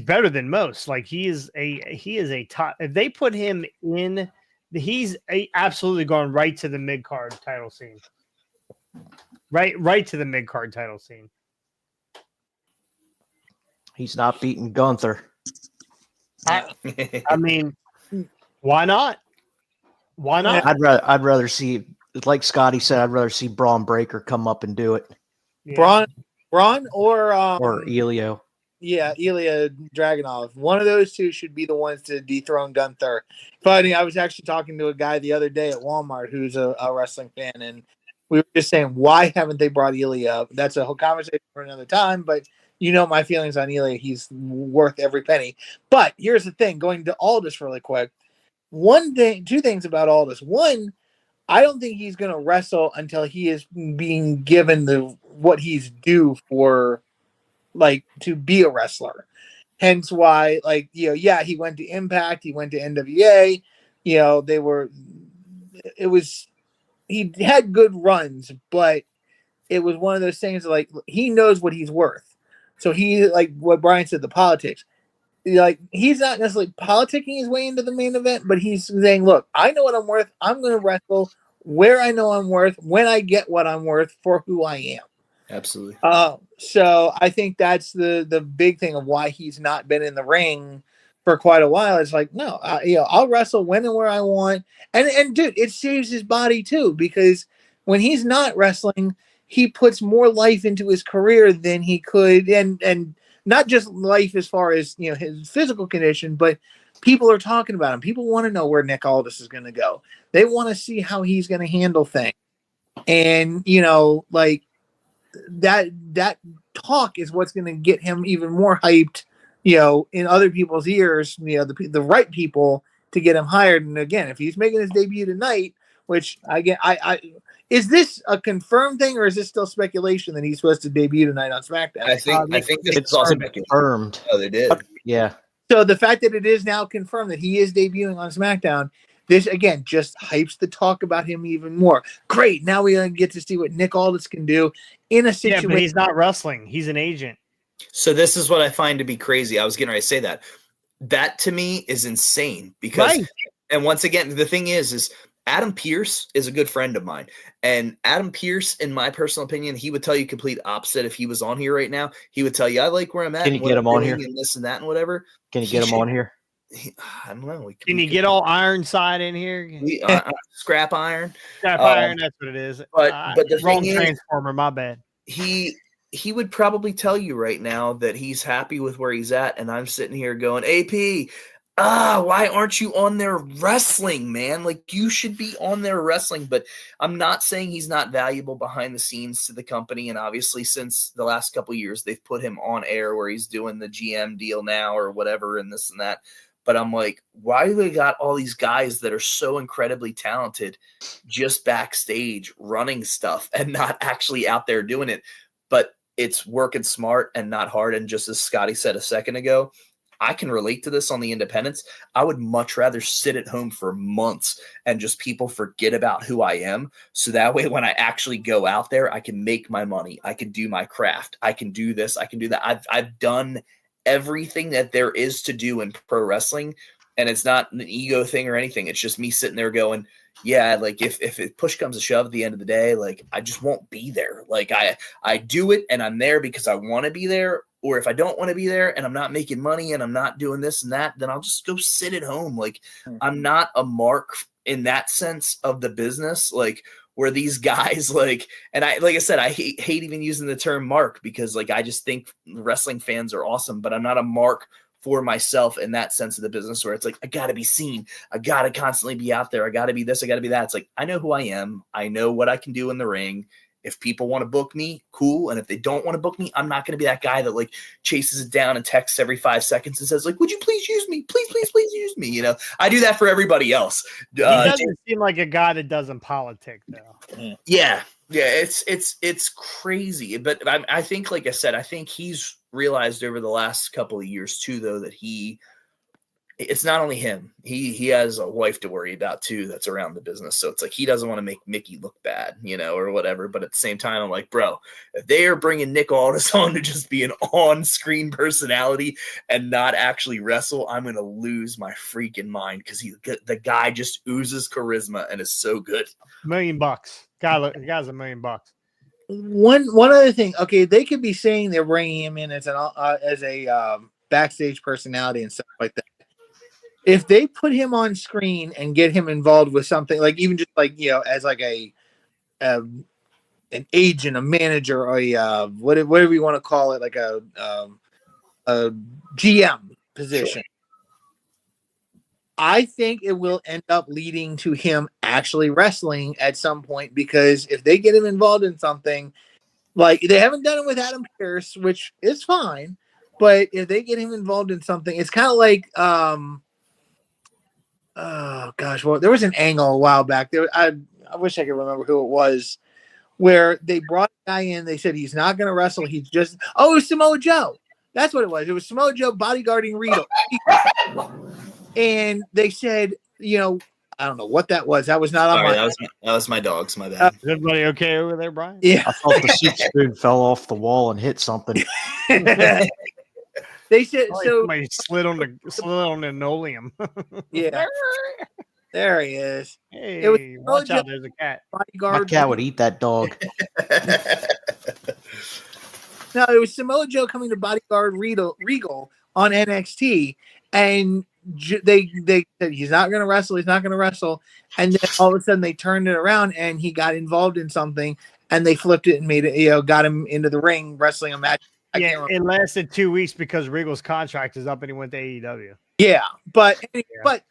better than most. Like he is a top. If they put him in, he's absolutely going right to the mid card title scene. Right to the mid card title scene. He's not beating Gunther. I mean, why not? Why not? I'd rather see, like Scotty said, I'd rather see Braun Breaker come up and do it. Yeah. Braun or Elio. Yeah, Ilya Dragunov. One of those two should be the ones to dethrone Gunther. Funny, I was actually talking to a guy the other day at Walmart who's a wrestling fan, and we were just saying, why haven't they brought Ilya up? That's a whole conversation for another time, but you know my feelings on Ilya. He's worth every penny. But here's the thing, going to Aldis really quick. Two things about Aldis. One, I don't think he's going to wrestle until he is being given what he's due for, like, to be a wrestler. Hence why, like, he went to Impact, he went to NWA, he had good runs, but it was one of those things that, like, he knows what he's worth. So he, like what Brian said, the politics, like, he's not necessarily politicking his way into the main event, but he's saying, look, I know what I'm worth. I'm going to wrestle where I know I'm worth, when I get what I'm worth for who I am. Absolutely. So I think that's the big thing of why he's not been in the ring for quite a while. It's like, no, I'll wrestle when and where I want. And dude, it saves his body too, because when he's not wrestling, he puts more life into his career than he could, and not just life as far as his physical condition, but people are talking about him. People want to know where Nick Aldis is going to go. They want to see how he's going to handle things, and like that talk is what's going to get him even more hyped, in other people's ears, the right people to get him hired. And again, if he's making his debut tonight, which I is this a confirmed thing, or is this still speculation that he's supposed to debut tonight on SmackDown? I think this it's is also confirmed. Oh, they did. Yeah. So the fact that it is now confirmed that he is debuting on SmackDown, this again just hypes the talk about him even more. Great, now we get to see what Nick Aldis can do in a situation. Yeah, but he's not wrestling; he's an agent. So this is what I find to be crazy. I was getting ready to say that. That to me is insane because, and once again, the thing is Adam Pearce is a good friend of mine, and Adam Pearce, in my personal opinion, he would tell you complete opposite if he was on here right now. He would tell you, I like where I'm at. Can you get him on here? And this and that and whatever. Can you get him on here? I don't know. Can you get all Ironside in here? Scrap iron. Scrap iron, that's what it is. But the wrong thing transformer, my bad. He would probably tell you right now that he's happy with where he's at, and I'm sitting here going, AP, why aren't you on there wrestling, man? Like, you should be on there wrestling. But I'm not saying he's not valuable behind the scenes to the company, and obviously since the last couple of years they've put him on air where he's doing the GM deal now or whatever and this and that. But I'm like, why do they got all these guys that are so incredibly talented just backstage running stuff and not actually out there doing it? But it's working smart and not hard. And just as Scotty said a second ago, I can relate to this on the independents. I would much rather sit at home for months and just people forget about who I am. So that way, when I actually go out there, I can make my money. I can do my craft. I can do this. I can do that. I've done everything that there is to do in pro wrestling. And it's not an ego thing or anything. It's just me sitting there going, yeah, like if it push comes to shove at the end of the day, like I just won't be there. Like I do it and I'm there because I want to be there. Or if I don't want to be there and I'm not making money and I'm not doing this and that, then I'll just go sit at home. Like I'm not a mark in that sense of the business. Like where these guys like I said, I hate even using the term mark because like I just think wrestling fans are awesome, but I'm not a mark for myself in that sense of the business where it's like, I got to be seen. I got to constantly be out there. I got to be this. I got to be that. It's like, I know who I am. I know what I can do in the ring. If people want to book me, cool. And if they don't want to book me, I'm not going to be that guy that like chases it down and texts every 5 seconds and says like, would you please use me? Please, please, please use me. You know, I do that for everybody else. He doesn't seem like a guy that doesn't politic though. Yeah. Yeah. It's crazy. But I think, like I said, I think he's realized over the last couple of years too, though, that it's not only him. He has a wife to worry about too that's around the business. So it's like he doesn't want to make Mickey look bad, you know, or whatever. But at the same time, I'm like, bro, if they are bringing Nick Aldis on to just be an on-screen personality and not actually wrestle, I'm going to lose my freaking mind because the guy just oozes charisma and is so good. $1 million. Guy's $1 million. One other thing. Okay, they could be saying they're bringing him in as a backstage personality and stuff like that. If they put him on screen and get him involved with something like even just like as like an agent, a manager, or a whatever you want to call it, like a GM position, I think it will end up leading to him actually wrestling at some point, because if they get him involved in something, like they haven't done it with Adam Pearce, which is fine, but if they get him involved in something, it's kind of like oh gosh, well, there was an angle a while back. I wish I could remember who it was, where they brought a guy in. They said he's not going to wrestle. He's just it was Samoa Joe. That's what it was. It was Samoa Joe bodyguarding Riddle, and they said, I don't know what that was. That was not on my. That was my dogs. My bad. Is everybody okay over there, Brian? Yeah, I thought the soup spoon fell off the wall and hit something. They said so. Somebody slid on the linoleum. Yeah, there he is. Hey, watch out! There's a cat. Bodyguard. My cat would eat that dog. No, it was Samoa Joe coming to bodyguard Regal on NXT, and they said he's not going to wrestle. He's not going to wrestle. And then all of a sudden they turned it around and he got involved in something and they flipped it and made it, got him into the ring wrestling a match. Yeah, it lasted 2 weeks because Regal's contract is up and he went to AEW. Yeah, but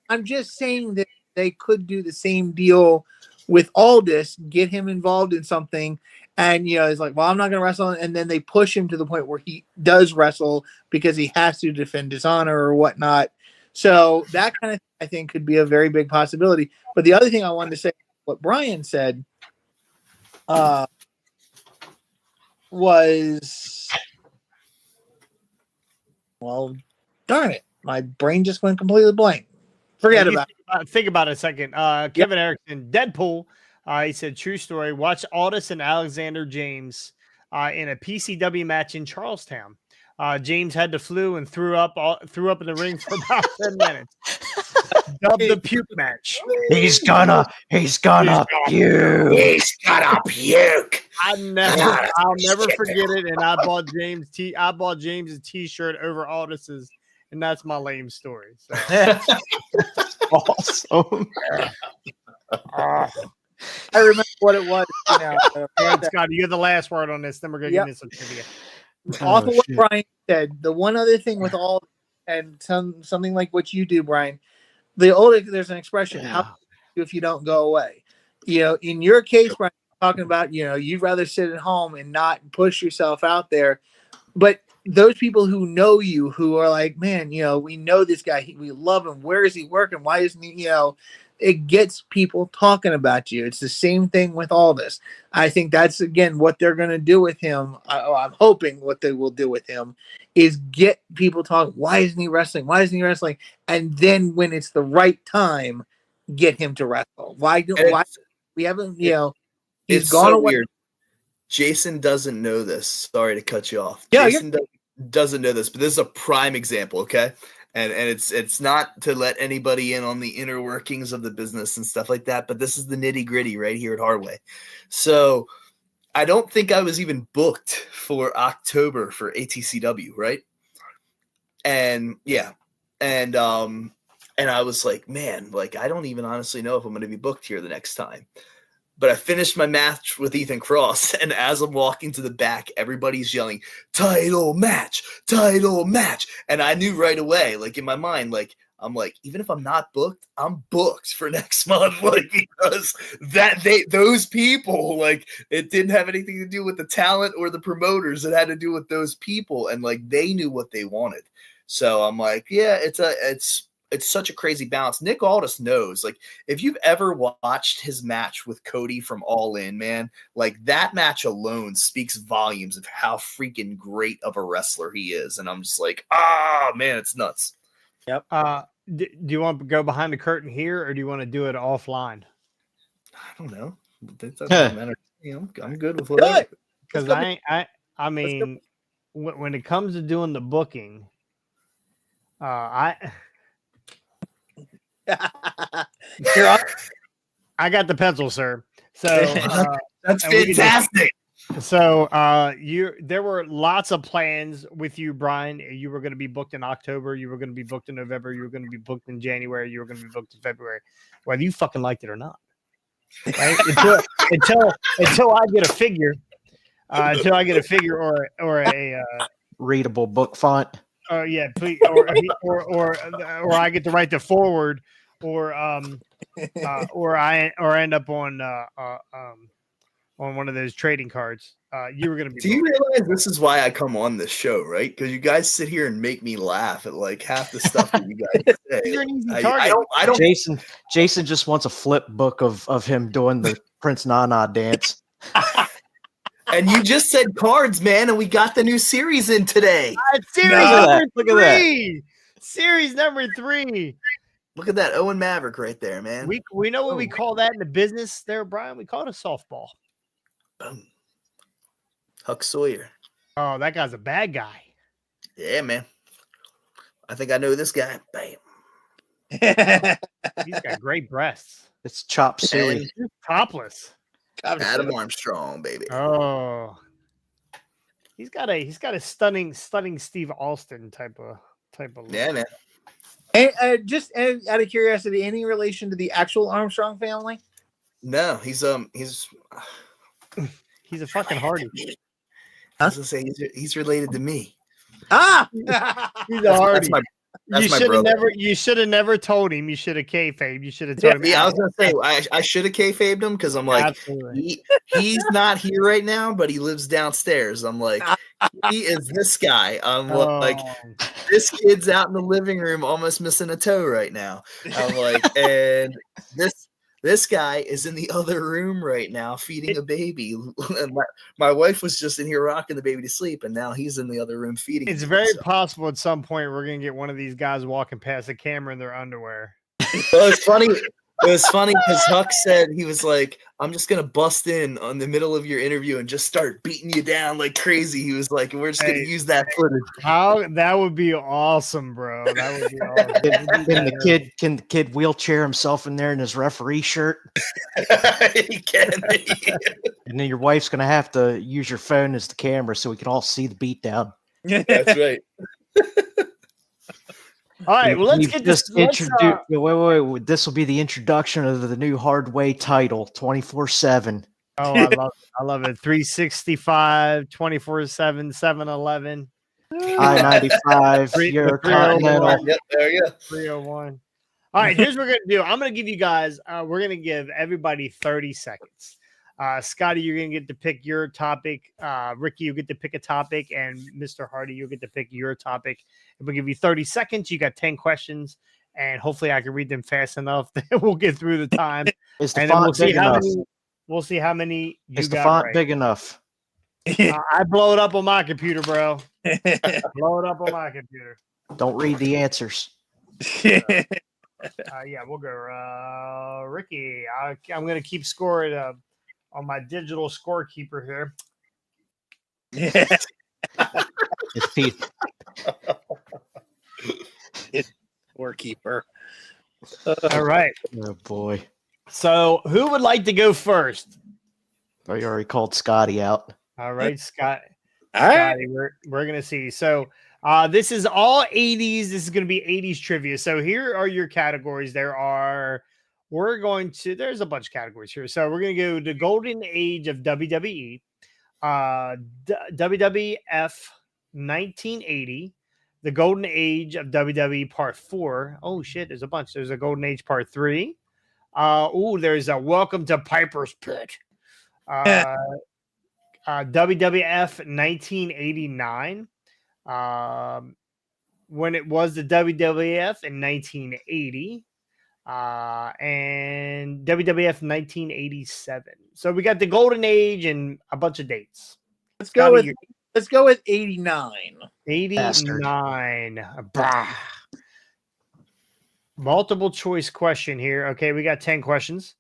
I'm just saying that they could do the same deal with Aldis, get him involved in something, and he's like, well, I'm not going to wrestle, and then they push him to the point where he does wrestle because he has to defend his honor or whatnot. So that kind of thing, I think, could be a very big possibility. But the other thing I wanted to say, what Brian said, was, well, darn it, my brain just went completely blank. Forget about it. Think about it a second. Kevin Erickson, Deadpool. He said, true story. Watch Aldis and Alexander James in a PCW match in Charlestown. James had the flu and threw up in the ring for about 10 minutes. Dubbed the puke match. He's gonna puke. He's gonna puke. I'll never forget it. And I bought James a T-shirt over Aldis's, and that's my lame story. So. Awesome. I remember what it was. Scott, you're the last word on this. Then we're gonna get into some trivia. Off of what Brian said, the one other thing with all and something like what you do, Brian, there's an expression, how if you don't go away. In your case, Brian, talking about, you'd rather sit at home and not push yourself out there. But those people who know you, who are like, man, we know this guy, we love him. Where is he working? Why isn't he, it gets people talking about you. It's the same thing with all this. I think that's, again, what they're going to do with him. I'm hoping what they will do with him is get people talking. Why isn't he wrestling? Why isn't he wrestling? And then when it's the right time, get him to wrestle. Why we haven't, he's gone away. Weird. Jason doesn't know this. Sorry to cut you off. Yeah, Jason doesn't know this, but this is a prime example, okay? And it's not to let anybody in on the inner workings of the business and stuff like that, but this is the nitty-gritty right here at Hardway. So I don't think I was even booked for October for ATCW, right? And yeah. And I was like, man, like I don't even honestly know if I'm going to be booked here the next time. But I finished my match with Ethan Cross, and as I'm walking to the back, everybody's yelling, title match. And I knew right away, like in my mind, like, I'm like, even if I'm not booked, I'm booked for next month. Like, because those people, like, it didn't have anything to do with the talent or the promoters. It had to do with those people. And like, they knew what they wanted. So I'm like, yeah, it's such a crazy balance. Nick Aldis knows, like, if you've ever watched his match with Cody from All In, man, like that match alone speaks volumes of how freaking great of a wrestler he is. And I'm just like, man, it's nuts. Yep. Do you want to go behind the curtain here, or do you want to do it offline? I don't know. That doesn't matter. I'm good with whatever. Because I mean, when it comes to doing the booking, I got the pencil, sir. So that's fantastic. There were lots of plans with you, Brian. You were going to be booked in October. You were going to be booked in November. You were going to be booked in January. You were going to be booked in February, whether you fucking liked it or not. Right? until I get a figure, or a readable book font. Yeah, please, or I get to write the forward, or I end up on one of those trading cards. You were going to be. Do you realize this is why I come on this show, right? Because you guys sit here and make me laugh at like half the stuff that you guys say. You're an easy target. I don't. Jason just wants a flip book of him doing the Prince Nana dance. And you just said cards, man, and we got the new series in today. Look at that. Series number 3. Look at that Owen Maverick right there, man. We know what we call that in the business there, Brian. We call it a softball. Boom. Huck Sawyer. Oh, that guy's a bad guy. Yeah, man. I think I know this guy. Bam. He's got great breasts. It's Chop Suey. Topless. Adam Armstrong, baby. Oh, he's got a stunning Steve Austin type of look. Yeah, man. And just out of curiosity, any relation to the actual Armstrong family? No, he's He's a fucking Hardy. I was gonna say he's related to me. Ah, He's a Hardy. That's my brother. You should have never told him. You should have kayfabed. You should have told him. Yeah, I was gonna say I should have kayfabed him because I'm like he's not here right now, but he lives downstairs. I'm like he is this guy. I'm like this kid's out in the living room, almost missing a toe right now. I'm like, and this guy is in the other room right now feeding a baby. And my wife was just in here rocking the baby to sleep, and now he's in the other room feeding. It's very possible at some point we're gonna get one of these guys walking past the camera in their underwear. Well, it's funny. It was funny because Huck said he was like, "I'm just gonna bust in on the middle of your interview and just start beating you down like crazy." He was like, "We're just gonna use that footage." That would be awesome, bro. That would be awesome. Can the kid wheelchair himself in there in his referee shirt? He can. And then your wife's gonna have to use your phone as the camera so we can all see the beatdown. That's right. All right, well, let's get this. Wait. This will be the introduction of the new Hardway title, 24/7. Oh, I love it. 365, 24/7, 7-Eleven. I-95, your Continental. Yep, there you go. 301. All right, here's what we're gonna do. I'm gonna give you guys. We're gonna give everybody 30 seconds. Scotty, you're gonna get to pick your topic. Ricky, you get to pick a topic, and Mr. Hardy, you get to pick your topic. And we'll give you 30 seconds. You got 10 questions, and hopefully, I can read them fast enough that we'll get through the time. Is the font big enough? We'll see how many you Is the got font right. big enough? I blow it up on my computer, bro. Blow it up on my computer. Don't read the answers. Yeah, we'll go. Ricky, I'm gonna keep scoring on my digital scorekeeper here. His teeth. Scorekeeper. All right. Oh boy. So who would like to go first? Oh, you already called Scotty out. All right, Scott. All right. Scotty, we're gonna see. So this is all 80s. This is gonna be 80s trivia. So here are your categories. There's a bunch of categories here. So we're going to go the golden age of WWE, WWF 1980, the golden age of WWE part 4. Oh shit, there's a bunch. There's a golden age part 3. There's a welcome to Piper's Pit. WWF 1989. When it was the WWF in 1980. And WWF 1987. So we got the golden age and a bunch of dates. Let's go with 89. 89. Multiple choice question here. Okay, we got 10 questions.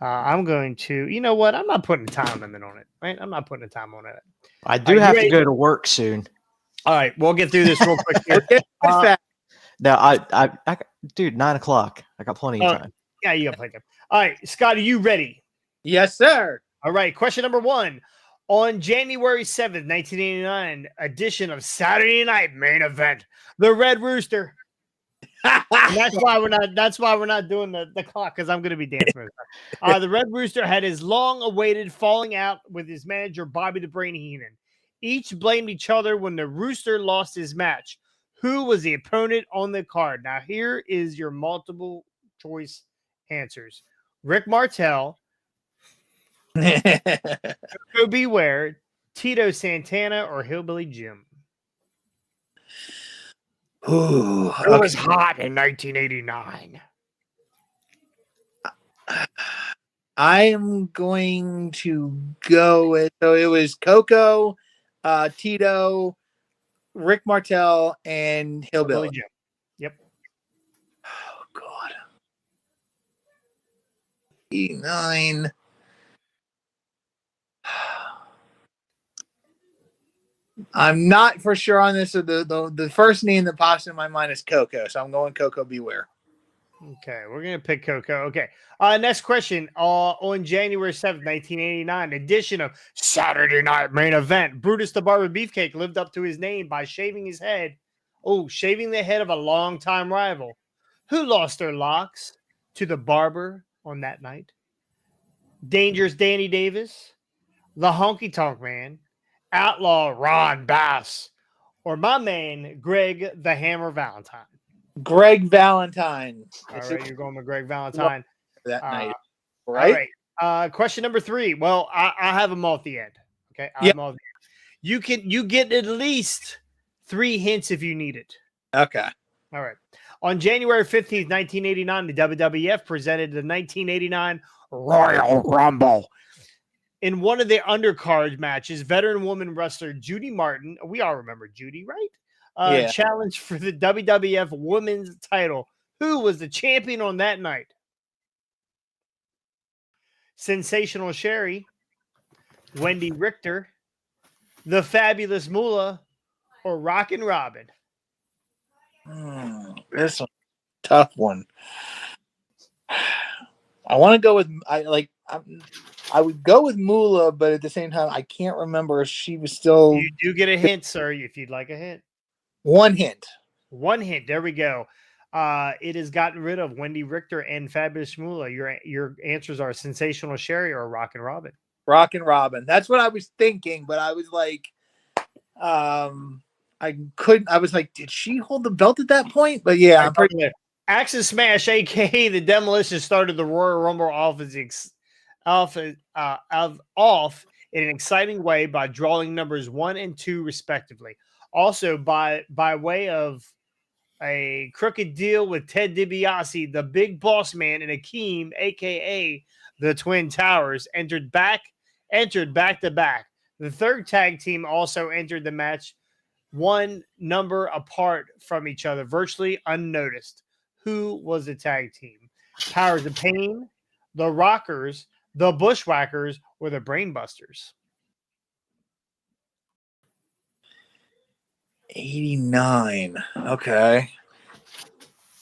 I'm going to, you know what? I'm not putting a time limit on it, right? I'm not putting a time on it. I do have to go to work soon. All right, we'll get through this real quick here. No, I dude, 9 o'clock. I got plenty of time. Yeah, you got plenty of time. All right, Scott, are you ready? Yes, sir. All right, question number 1. On January 7th, 1989 edition of Saturday Night Main Event, the Red Rooster. That's why we're not doing the clock, because I'm going to be dancing. The Red Rooster had his long-awaited falling out with his manager Bobby the Brain Heenan. Each blamed each other when the Rooster lost his match. Who was the opponent on the card? Now, here is your multiple choice answers. Rick Martel, Coco Beware, Tito Santana, or Hillbilly Jim? Ooh, It was hot in 1989. I am going to go with, so it was Coco, Tito, Rick Martel, and Hillbilly Jim. Yep. Oh, God. 89. I'm not for sure on this. So the first name that pops in my mind is Coco, so I'm going Coco Beware. Okay, we're going to pick Coco. Okay. Next question. On January 7th, 1989, edition of Saturday Night Main Event, Brutus the Barber Beefcake lived up to his name by shaving his head. Oh, shaving the head of a longtime rival. Who lost their locks to the barber on that night? Dangerous Danny Davis, the Honky Tonk Man, Outlaw Ron Bass, or my man Greg the Hammer Valentine. Greg Valentine. All right, you're going with Greg Valentine that night, right? All right. Question number 3. Well, I have them all at the end. Okay, I have them all at the end. You get at least 3 hints if you need it. Okay. All right. On January 15th, 1989, the WWF presented the 1989 Royal Rumble. In one of their undercard matches, veteran woman wrestler Judy Martin, we all remember Judy, right? Challenged for the WWF Women's title. Who was the champion on that night? Sensational Sherry, Wendy Richter, the Fabulous Moolah, or Rockin' Robin? This is a tough one. I want to go with I would go with Moolah, but at the same time, I can't remember if she was still. You do get a hint, sir, if you'd like a hint. One hint. One hint. There we go. It has gotten rid of Wendy Richter and Fabulous Moolah. Your answers are Sensational Sherry or Rockin' Robin. Rockin' Robin. That's what I was thinking, but I was like, I couldn't. I was like, did she hold the belt at that point? But yeah, I'm pretty. Axis Smash, aka the Demolition, started the Royal Rumble off in an exciting way by drawing numbers 1 and 2 respectively. Also, by way of a crooked deal with Ted DiBiase, the Big Boss Man, and Akeem, aka the Twin Towers, entered back to back. The third tag team also entered the match 1 number apart from each other, virtually unnoticed. Who was the tag team? Powers of Pain, the Rockers, the Bushwhackers, or the Brainbusters? 89. Okay.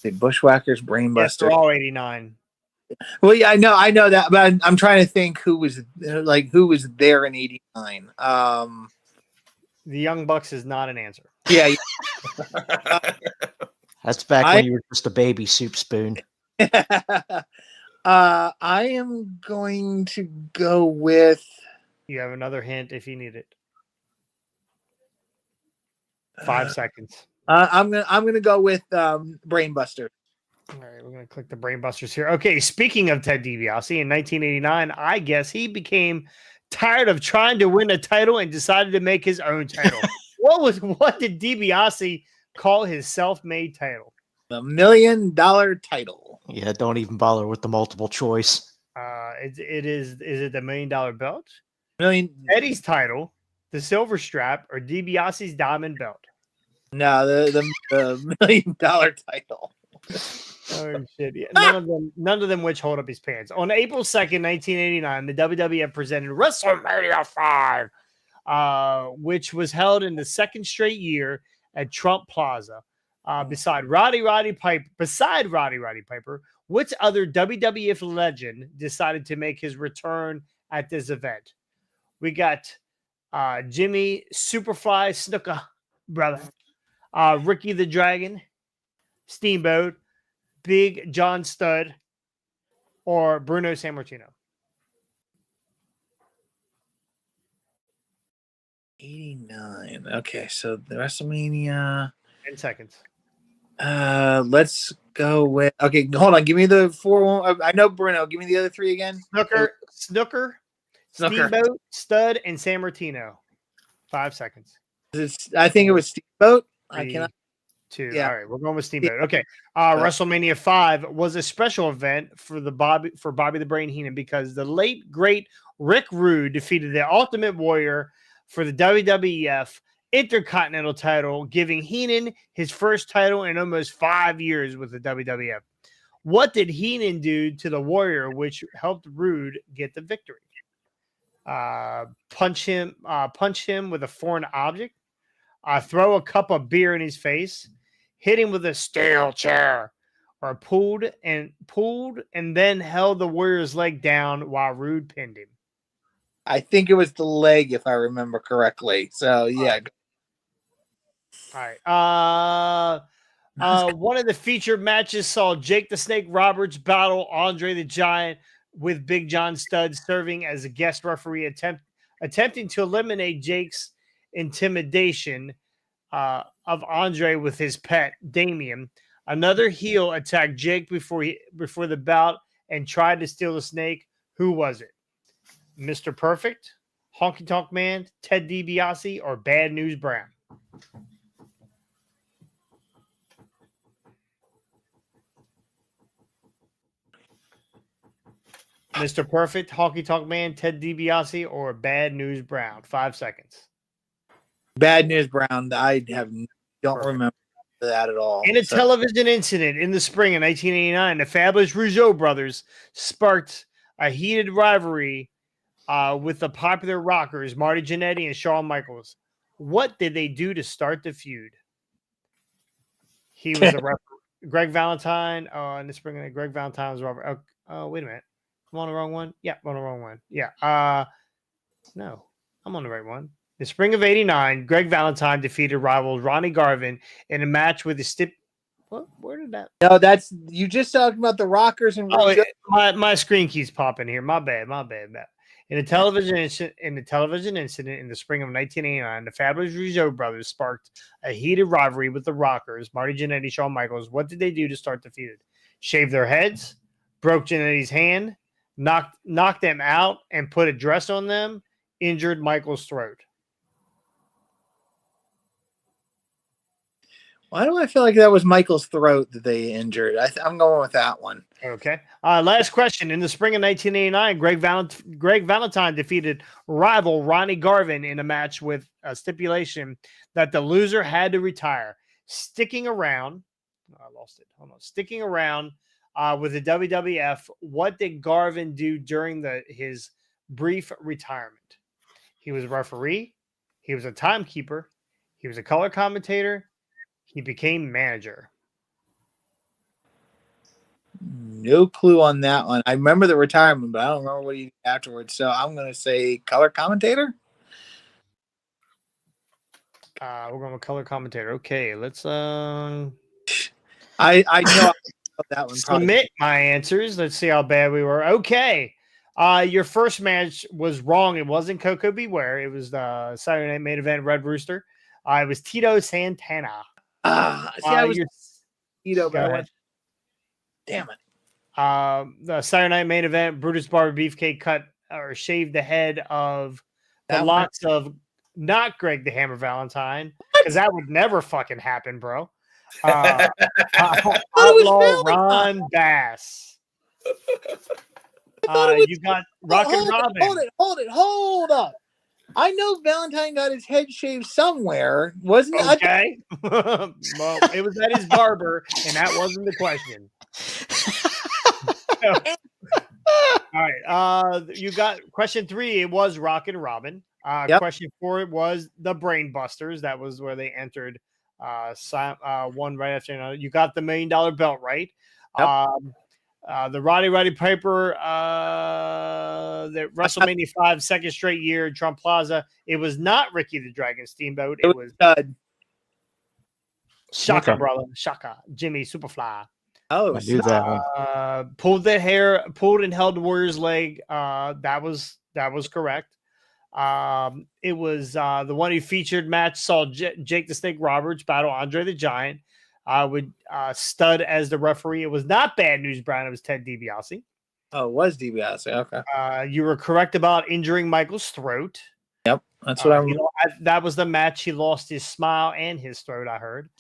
The Bushwhackers, Brainbusters. Yes, they're all 89. Well, yeah, I know that, but I'm trying to think who was there in 89. The Young Bucks is not an answer. Yeah. That's back when you were just a baby soup spoon. I am going to go with. You have another hint if you need it. 5 seconds. I'm gonna go with Brainbuster. All right, we're gonna click the Brainbusters here. Okay, speaking of Ted DiBiase, in 1989, I guess he became tired of trying to win a title and decided to make his own title. What did DiBiase call his self-made title? The $1 million title. Yeah, don't even bother with the multiple choice. Is it the $1 million belt? Eddie's title, the silver strap, or DiBiase's diamond belt? No, the $1 million title. Oh shit! Yeah. None of them which hold up his pants. On April 2nd, 1989, the WWF presented WrestleMania 5, which was held in the second straight year at Trump Plaza. Beside Roddy Piper, which other WWF legend decided to make his return at this event? We got Jimmy Superfly Snuka, brother, Ricky the Dragon, Steamboat, Big John Studd, or Bruno Sammartino. 89. Okay, so the WrestleMania. 10 seconds. Let's go with. Okay, hold on. Give me the 4. I know Bruno. Give me the other 3 again. Snooker, Steamboat, Stud, and Sammartino. 5 seconons. I think it was Steamboat. 3, I cannot. 2. Yeah. All right, we're going with Steamboat. Okay. WrestleMania 5 was a special event for Bobby the Brain Heenan because the late great Rick Rude defeated the Ultimate Warrior for the WWF Intercontinental title, giving Heenan his first title in almost 5 years with the WWF. What did Heenan do to the Warrior, which helped Rude get the victory? Punch him with a foreign object, throw a cup of beer in his face, hit him with a steel chair, or pulled and then held the Warrior's leg down while Rude pinned him. I think it was the leg, if I remember correctly. So yeah. All right. One of the featured matches saw Jake the Snake Roberts battle Andre the Giant, with Big John Studd serving as a guest referee, attempting to eliminate Jake's intimidation of Andre with his pet Damien. Another heel attacked Jake before the bout and tried to steal the snake. Who was it? Mr. Perfect, Honky Tonk Man, Ted DiBiase, or Bad News Brown? Mr. Perfect, Honky Tonk Man, Ted DiBiase, or Bad News Brown? 5 seconds. Bad News Brown. Don't remember that at all. In a television incident in the spring of 1989, the Fabulous Rougeau brothers sparked a heated rivalry with the popular rockers Marty Jannetty and Shawn Michaels. What did they do to start the feud? He was a referee. Greg Valentine. In the spring, Greg Valentine was Robert. Oh, wait a minute. I'm on the wrong one. Yeah, I'm on the wrong one. Yeah. No, I'm on the right one. In the spring of '89, Greg Valentine defeated rival Ronnie Garvin in a match with the What? Where did that? No, that's you just talking about the Rockers and. Oh, my screen keeps popping here. My bad. In a television incident in the spring of 1989, the Fabulous Rougeau brothers sparked a heated rivalry with the Rockers, Marty Jannetty, Shawn Michaels. What did they do to start the feud? Shave their heads, broke Jannetty's hand, knocked them out, and put a dress on them, injured Michaels' throat. Why do I feel like that was Michael's throat that they injured? I'm going with that one. Okay. Last question. In the spring of 1989, Greg Valentine defeated rival Ronnie Garvin in a match with a stipulation that the loser had to retire. Sticking around with the WWF, what did Garvin do during his brief retirement? He was a referee. He was a timekeeper. He was a color commentator. He became manager. No clue on that one. I remember the retirement, but I don't remember what he did afterwards. So I'm going to say color commentator. We're going with color commentator. Okay, let's. I know that one. Submit my answers. Let's see how bad we were. Okay. Your first match was wrong. It wasn't Coco Beware. It was the Saturday Night Main Event Red Rooster. It was Tito Santana. I was Tito, but I went. Damn it. The Saturday Night Main Event, Brutus Barber Beefcake cut or shaved the head of the locks of not Greg the Hammer Valentine, because that would never fucking happen, bro. Outlaw Ron Bass. You got Rockin' Robin. Hold up. I know Valentine got his head shaved somewhere. Wasn't it? Okay. Well, it was at his barber, and that wasn't the question. All right. You got question 3. It was Rockin' Robin. Question 4. It was the Brain Busters. That was where they entered. One right after another. You got the $1 million belt right. Yep. The Roddy Piper, the WrestleMania 5 second straight year, Trump Plaza. It was not Ricky the Dragon Steamboat. It was Shaka, okay. Brother. Shaka. Jimmy Superfly. Oh, I knew that one. Pulled and held the Warrior's leg. That was correct. It was the one who featured match saw Jake the Snake Roberts battle Andre the Giant. With Stud as the referee. It was not Bad News Brown. It was Ted DiBiase. Oh, it was DiBiase. Okay. You were correct about injuring Michael's throat. Yep, that's what I remember. That was the match. He lost his smile and his throat, I heard.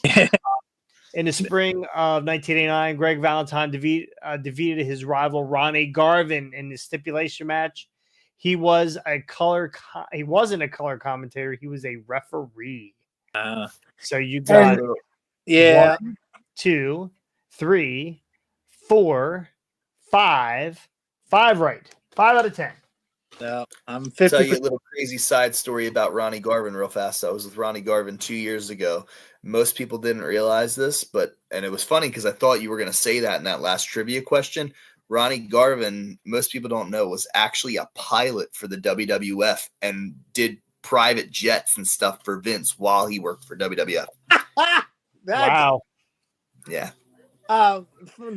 In the spring of 1989, Greg Valentine defeated his rival Ronnie Garvin in the stipulation match. He wasn't a color commentator. He was a referee. So you got. Yeah. 1, 2, 3, 4, 5. 5 right. 5 out of 10. No, I'm 50. Tell you a little crazy side story about Ronnie Garvin real fast. I was with Ronnie Garvin 2 years ago. Most people didn't realize this, and it was funny because I thought you were going to say that in that last trivia question. Ronnie Garvin, most people don't know, was actually a pilot for the WWF and did private jets and stuff for Vince while he worked for WWF. Wow. Yeah.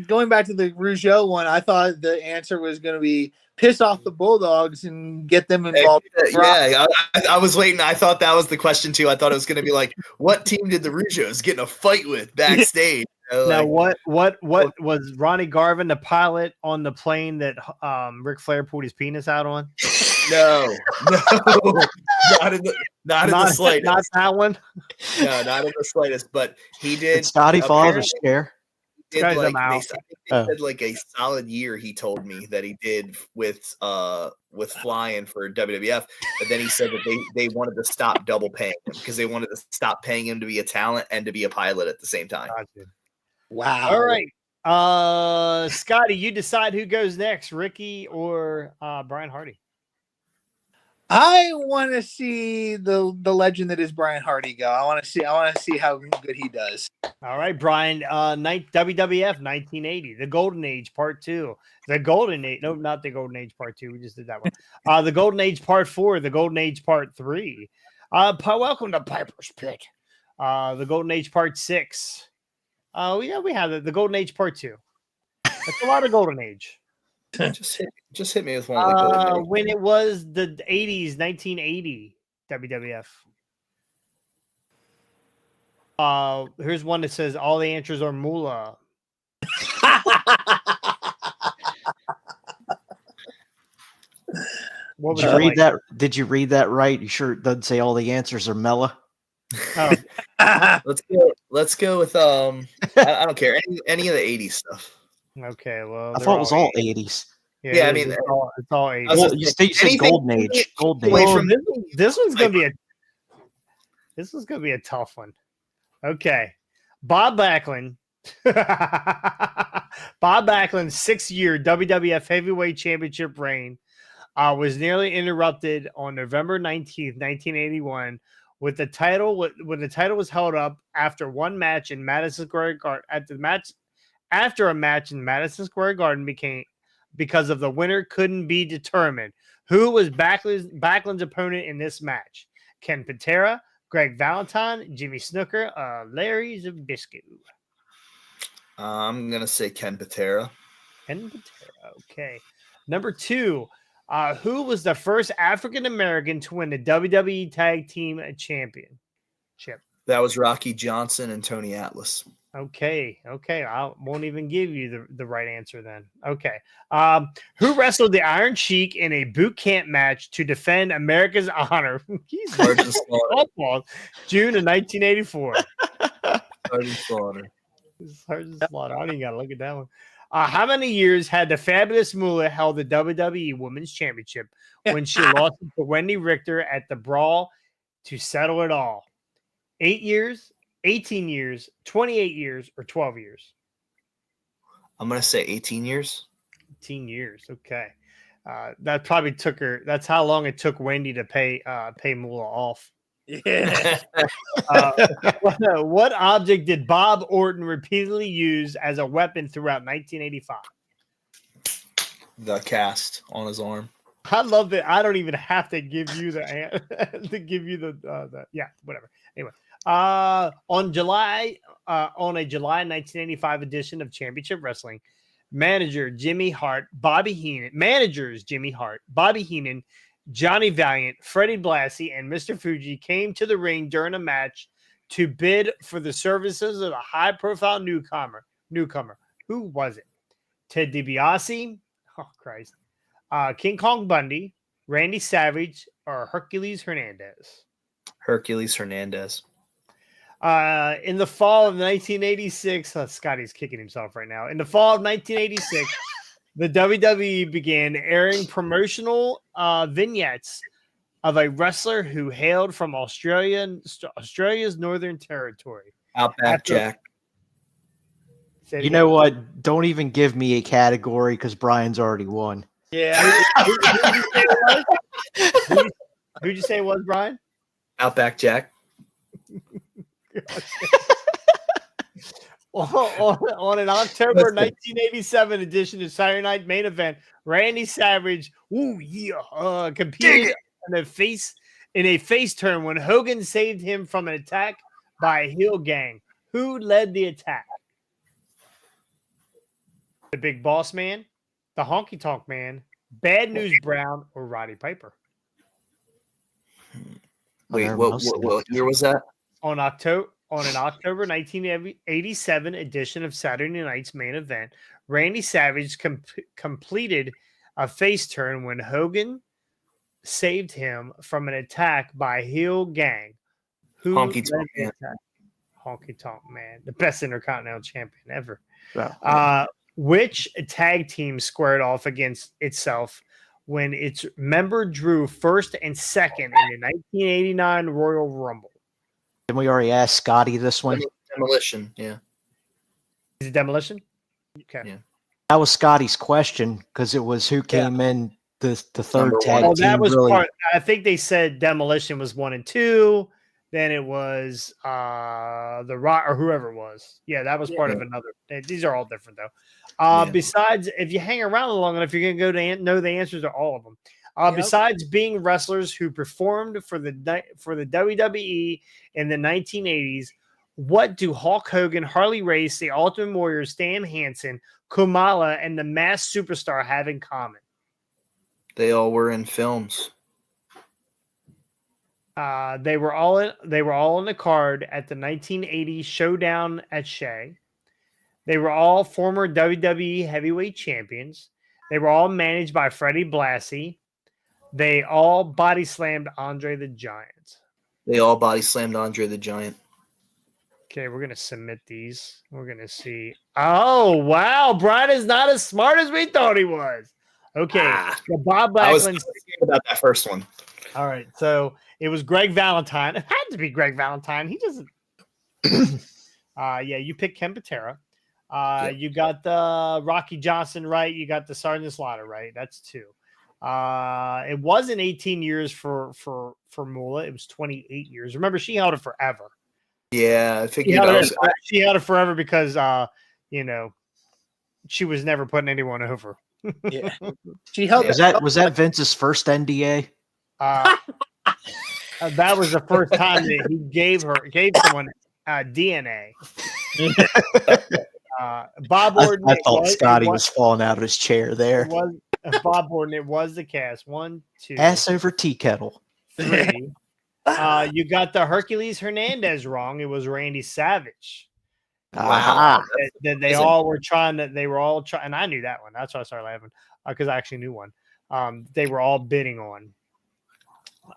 Going back to the Rougeau one, I thought the answer was going to be piss off the Bulldogs and get them involved. Yeah, I was waiting. I thought that was the question too. I thought it was going to be like, what team did the Rougeaus get in a fight with backstage? Now, what was Ronnie Garvin the pilot on the plane that Ric Flair pulled his penis out on? No, not in the slightest. Not that one. No, not in the slightest. But he did. Did Scotty fall out of scare? Did like, they said like a solid year. He told me that he did with flying for WWF, but then he said that they wanted to stop double paying him because they wanted to stop paying him to be a talent and to be a pilot at the same time. Gotcha. Wow. All right. Scotty, you decide who goes next, Ricky or Brian Hardy. I want to see the legend that is Brian Hardy go. I want to see how good he does. All right, Brian. WWF 1980, the Golden Age Part 2. The Golden Age. No, not the Golden Age Part 2. We just did that one. The Golden Age Part 4. The Golden Age Part 3. Welcome to Piper's Pit. The Golden Age Part 6. We have the Golden Age Part 2. That's a lot of Golden Age. Just hit me with one of the Golden Age. When it was the 80s, 1980 WWF. Here's one that says all the answers are moolah. Did you read that? Did you read that right? You sure it doesn't say all the answers are Mella? Oh. Let's go with I don't care any of the 80s stuff. Okay, well, I thought it was all 80s. Yeah, I mean, it's all 80s. Well, you said Golden Age. Golden Age. Well, this one's gonna be a tough one. Okay, Bob Backlund. Bob Backlund's 6-year WWF Heavyweight Championship reign was nearly interrupted on November 19th, 1981, with the title when the title was held up after one match in Madison Square Garden. After a match in Madison Square Garden because of the winner couldn't be determined. Who was Backlund's opponent in this match? Ken Patera, Greg Valentine, Jimmy Snooker, Larry Zbyszko. I'm gonna say Ken Patera. Ken Patera. Okay. Number 2. Who was the first African American to win the WWE Tag Team Championship? That was Rocky Johnson and Tony Atlas. Okay. I won't even give you the right answer then. Okay. Who wrestled the Iron Sheik in a boot camp match to defend America's honor? Sergeant Slaughter. June of 1984. Sergeant Slaughter. Sergeant Slaughter. I don't even got to look at that one. How many years had the Fabulous Moolah held the WWE Women's Championship when she lost to Wendy Richter at the Brawl to settle it all? 8 years, 18 years, 28 years, or 12 years? I'm going to say 18 years. 18 years. Okay. That probably took her. That's how long it took Wendy to pay Moolah off. Yeah. What object did Bob Orton repeatedly use as a weapon throughout 1985? The cast on his arm. I love that. I don't even have to give you the yeah, whatever. Anyway, on a July 1985 edition of Championship Wrestling, managers Jimmy Hart, Bobby Heenan, Johnny Valiant, Freddie Blassie, and Mr. Fuji came to the ring during a match to bid for the services of a high-profile newcomer. Who was it? Ted DiBiase, oh Christ, King Kong Bundy, Randy Savage, or Hercules Hernandez? Hercules Hernandez. In the fall of 1986, Scotty's kicking himself right now. In the fall of 1986, the WWE began airing promotional vignettes of a wrestler who hailed from Australia's Northern Territory. Outback Jack. You know what? Don't even give me a category because Brian's already won. Yeah. Who'd you say it was, Brian? Outback Jack. On an October 1987 edition of Saturday Night Main Event, Randy Savage, competed in a face turn when Hogan saved him from an attack by a heel gang. Who led the attack? The Big Boss Man, the Honky Tonk Man, Bad News Brown, or Roddy Piper? Wait, what year was that? On an October 1987 edition of Saturday Night's Main Event, Randy Savage completed a face turn when Hogan saved him from an attack by heel gang. Who Honky Tonk Man. Honky Tonk Man, the best Intercontinental Champion ever. Yeah. Which tag team squared off against itself when its member drew first and second in the 1989 Royal Rumble? Didn't we already ask Scotty this one? Demolition, yeah. Is it Demolition? Okay. Yeah. That was Scotty's question because it was who came in the third tag Oh, team. that was really. part. I think they said Demolition was 1 and 2. Then it was the Rock or whoever it was. Yeah, that was part of another. These are all different though. Besides, if you hang around long enough, you're gonna go to know the answers to all of them. Besides being wrestlers who performed for the WWE in the 1980s, what do Hulk Hogan, Harley Race, the Ultimate Warrior, Stan Hansen, Kamala, and the Masked Superstar have in common? They all were in films. They were all in the card at the 1980 Showdown at Shea. They were all former WWE heavyweight champions. They were all managed by Freddie Blassie. They all body slammed Andre the Giant. They all body slammed Andre the Giant. Okay, we're gonna submit these. We're gonna see. Oh wow, Brian is not as smart as we thought he was. Okay, the Bob Backlund. I was thinking about that first one. All right, so it was Greg Valentine. It had to be Greg Valentine. He doesn't. You picked Ken Patera. You got the Rocky Johnson right. You got the Sergeant Slaughter right. That's 2. It wasn't 18 years for Moolah. It was 28 years. Remember, she held it forever. Yeah, I figured she held it forever because she was never putting anyone over. Yeah, she held. Was that Vince's first NDA? That was the first time that he gave someone DNA. Bob Orton. I thought Scotty was falling out of his chair there. Bob Orton. It was the cast. 1, 2. Ass over tea kettle. 3. You got the Hercules Hernandez wrong. It was Randy Savage. Wow. They all were trying, and I knew that one. That's why I started laughing because I actually knew one. They were all bidding on.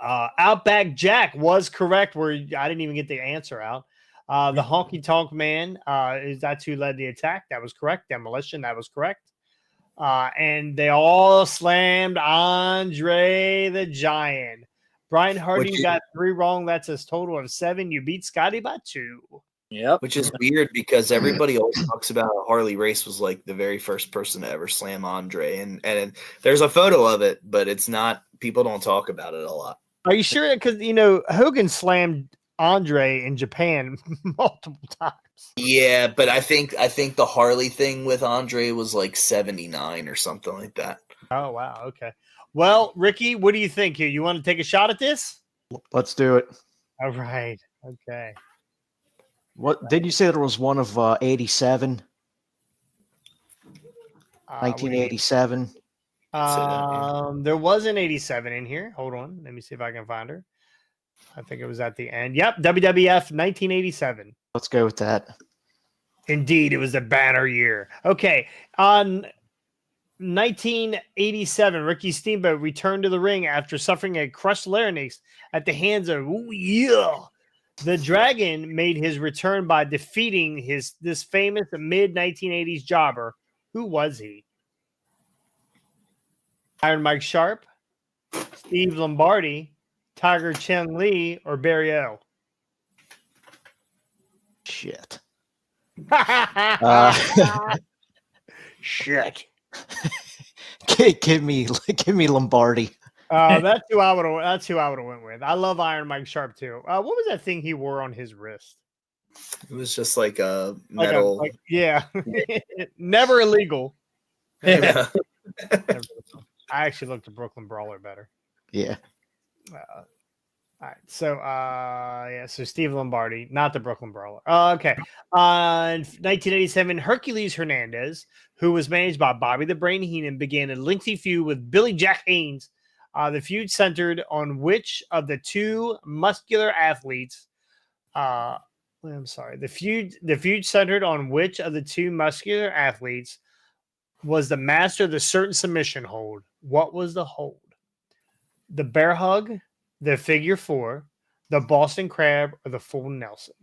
Outback Jack was correct. Where I didn't even get the answer out. The Honky Tonk Man that's who led the attack. That was correct. Demolition. That was correct. And they all slammed Andre the Giant. Brian Harding got 3 wrong. That's a total of 7. You beat Scotty by 2. Yep. Which is weird because everybody always talks about how Harley Race was like the very first person to ever slam Andre. And there's a photo of it, but it's not, people don't talk about it a lot. Are you sure? Because, Hogan slammed Andre in Japan multiple times. Yeah, but I think the Harley thing with Andre was like 79 or something like that. Oh, wow. Okay. Well, Ricky, what do you think here? You want to take a shot at this? Let's do it. All right. Okay. What did you say there was one of 87? 1987. There was an 87 in here. Hold on. Let me see if I can find her. I think it was at the end. Yep. WWF 1987. Let's go with that. Indeed. It was a banner year. Okay. On 1987, Ricky Steamboat returned to the ring after suffering a crushed larynx at the hands of the Dragon made his return by defeating this famous mid-1980s jobber. Who was he? Iron Mike Sharp, Steve Lombardi, Tiger Chen Lee, or Barry O? Shit. Shit. Give me Lombardi. That's who I would have went with. I love Iron Mike Sharp too. What was that thing he wore on his wrist? It was just like a metal. Never illegal. Yeah. I actually looked at Brooklyn Brawler better. Yeah. All right. So, so Steve Lombardi, not the Brooklyn Brawler. Okay. In 1987, Hercules Hernandez, who was managed by Bobby the Brain Heenan, began a lengthy feud with Billy Jack Haynes. The feud centered on which of the two muscular athletes. I'm sorry. The feud centered on which of the two muscular athletes was the master of the certain submission hold. What was the hold? The bear hug, the figure four, the Boston Crab, or the full Nelson?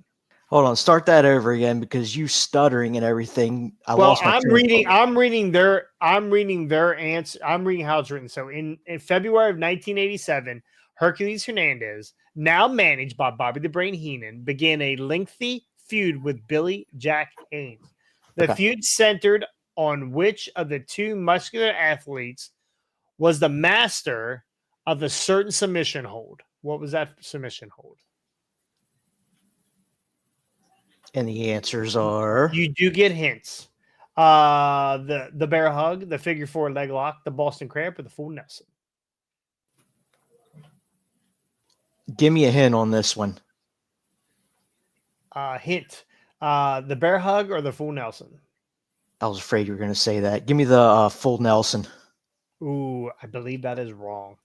Hold on, start that over again because you stuttering and everything. I'm reading their answer. I'm reading how it's written. So in February of 1987, Hercules Hernandez, now managed by Bobby the Brain Heenan, began a lengthy feud with Billy Jack Haynes. The feud centered on which of the two muscular athletes was the master of a certain submission hold. What was that submission hold? And the answers are... You do get hints. The bear hug, the figure four leg lock, the Boston Crab, or the full Nelson? Give me a hint on this one. Hint. The bear hug or the full Nelson? I was afraid you were going to say that. Give me the full Nelson. Ooh, I believe that is wrong.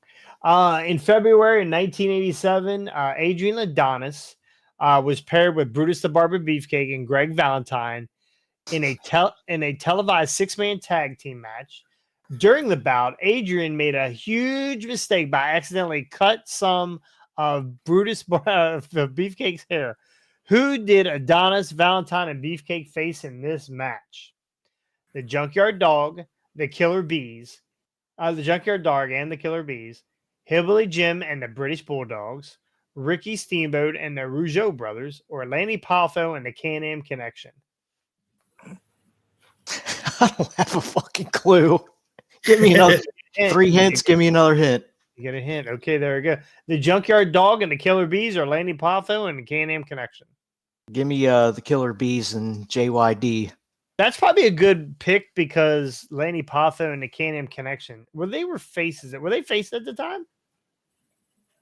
In February of 1987, Adrian Adonis was paired with Brutus the Barber Beefcake and Greg Valentine in a televised 6-man tag team match. During the bout, Adrian made a huge mistake by accidentally cut some of Brutus Beefcake's hair. Who did Adonis, Valentine, and Beefcake face in this match? The Junkyard Dog, the Killer Bees, the Junkyard Dog and the Killer Bees, Hillbilly Jim and the British Bulldogs, Ricky Steamboat and the Rougeau brothers, or Lanny Poffo and the Can-Am Connection? I don't have a fucking clue. Give me another 3 hints. Give me another hint. You get a hint. Okay, there we go. The Junkyard Dog and the Killer Bees, or Lanny Poffo and the Can-Am Connection? Give me the Killer Bees and JYD. That's probably a good pick because Lanny Poffo and the Can-Am Connection, were they faces at the time?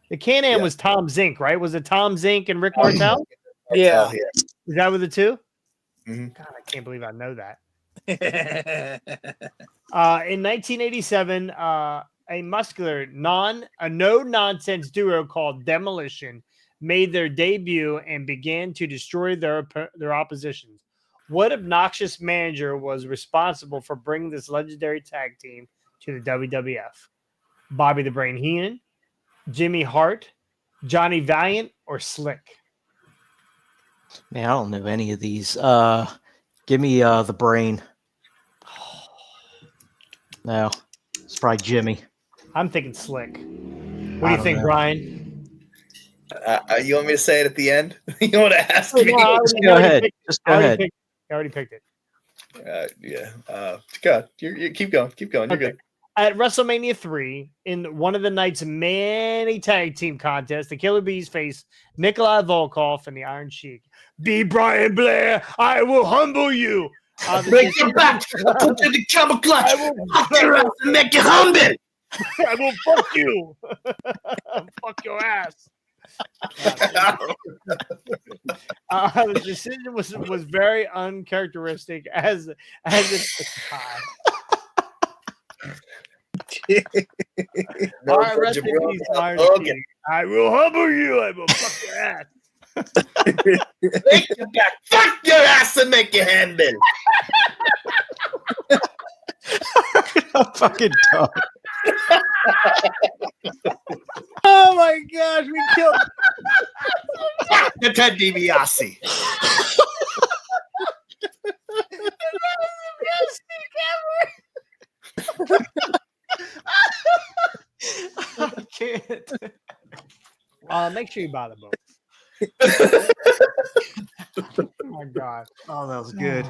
The Can-Am was Tom Zink, right? Was it Tom Zink and Rick Martel? Yeah. Is that with the two? Mm-hmm. God, I can't believe I know that. In 1987, a muscular, no-nonsense duo called Demolition made their debut and began to destroy their oppositions. What obnoxious manager was responsible for bringing this legendary tag team to the WWF? Bobby the Brain Heenan, Jimmy Hart, Johnny Valiant, or Slick? Man, I don't know any of these. Give me the Brain. No, it's probably Jimmy. I'm thinking Slick. What do you think, Brian? You want me to say it at the end? You want to ask me? Go ahead. Just go ahead. I already picked it. God, you keep going. Keep going. You're good. At WrestleMania 3, in one of the night's many tag team contests, the Killer Bees faced Nikolai Volkov and the Iron Sheik. Be Brian Blair, I will humble you. Break your back. Put you in the camel clutch. Fuck your ass and make you humble. I will fuck you. Fuck your ass. The decision was very uncharacteristic as it's time. All right, rest in peace, Iron Sheik. I will humble you. I will fuck your ass. Make your back. Fuck your ass and make you humble. I'm fucking dumb. Oh my gosh, we killed The Ted DiBiase. I can't. Make sure you buy the book. Oh my god. Oh, that was good.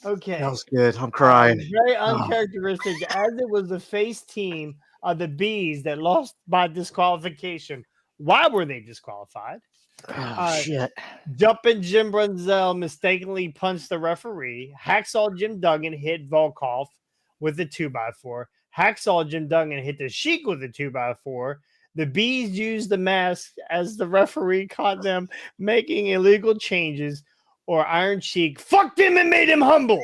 Okay. That was good. I'm crying. Very uncharacteristic, as it was the face team of the Bees that lost by disqualification. Why were they disqualified? Shit. Jumping Jim Brunzell mistakenly punched the referee. Hacksaw Jim Duggan hit Volkov with the 2x4. Hacksaw Jim Duggan hit the Sheik with the 2x4. The Bees used the mask as the referee caught them making illegal changes, or Iron Sheik fucked him and made him humble.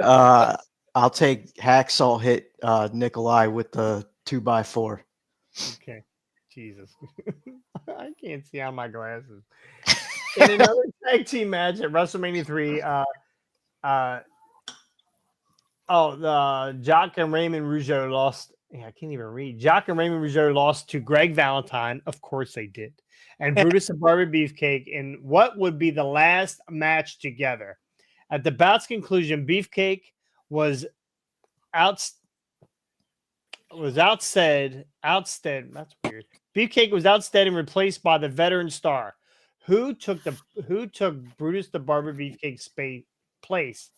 I'll take Hacksaw hit Nikolai with the 2x4. Okay. Jesus. I can't see on my glasses. In another tag team match at WrestleMania 3, the Jock and Raymond Rougeau lost. Yeah, I can't even read. Jock and Raymond Rougeau lost to Greg Valentine. Of course they did. And Brutus and Barbara Beefcake in what would be the last match together. At the bout's conclusion, Beefcake was outstead. That's weird. Beefcake was outstead and replaced by the veteran star. Who took Brutus the Barber Beefcake's place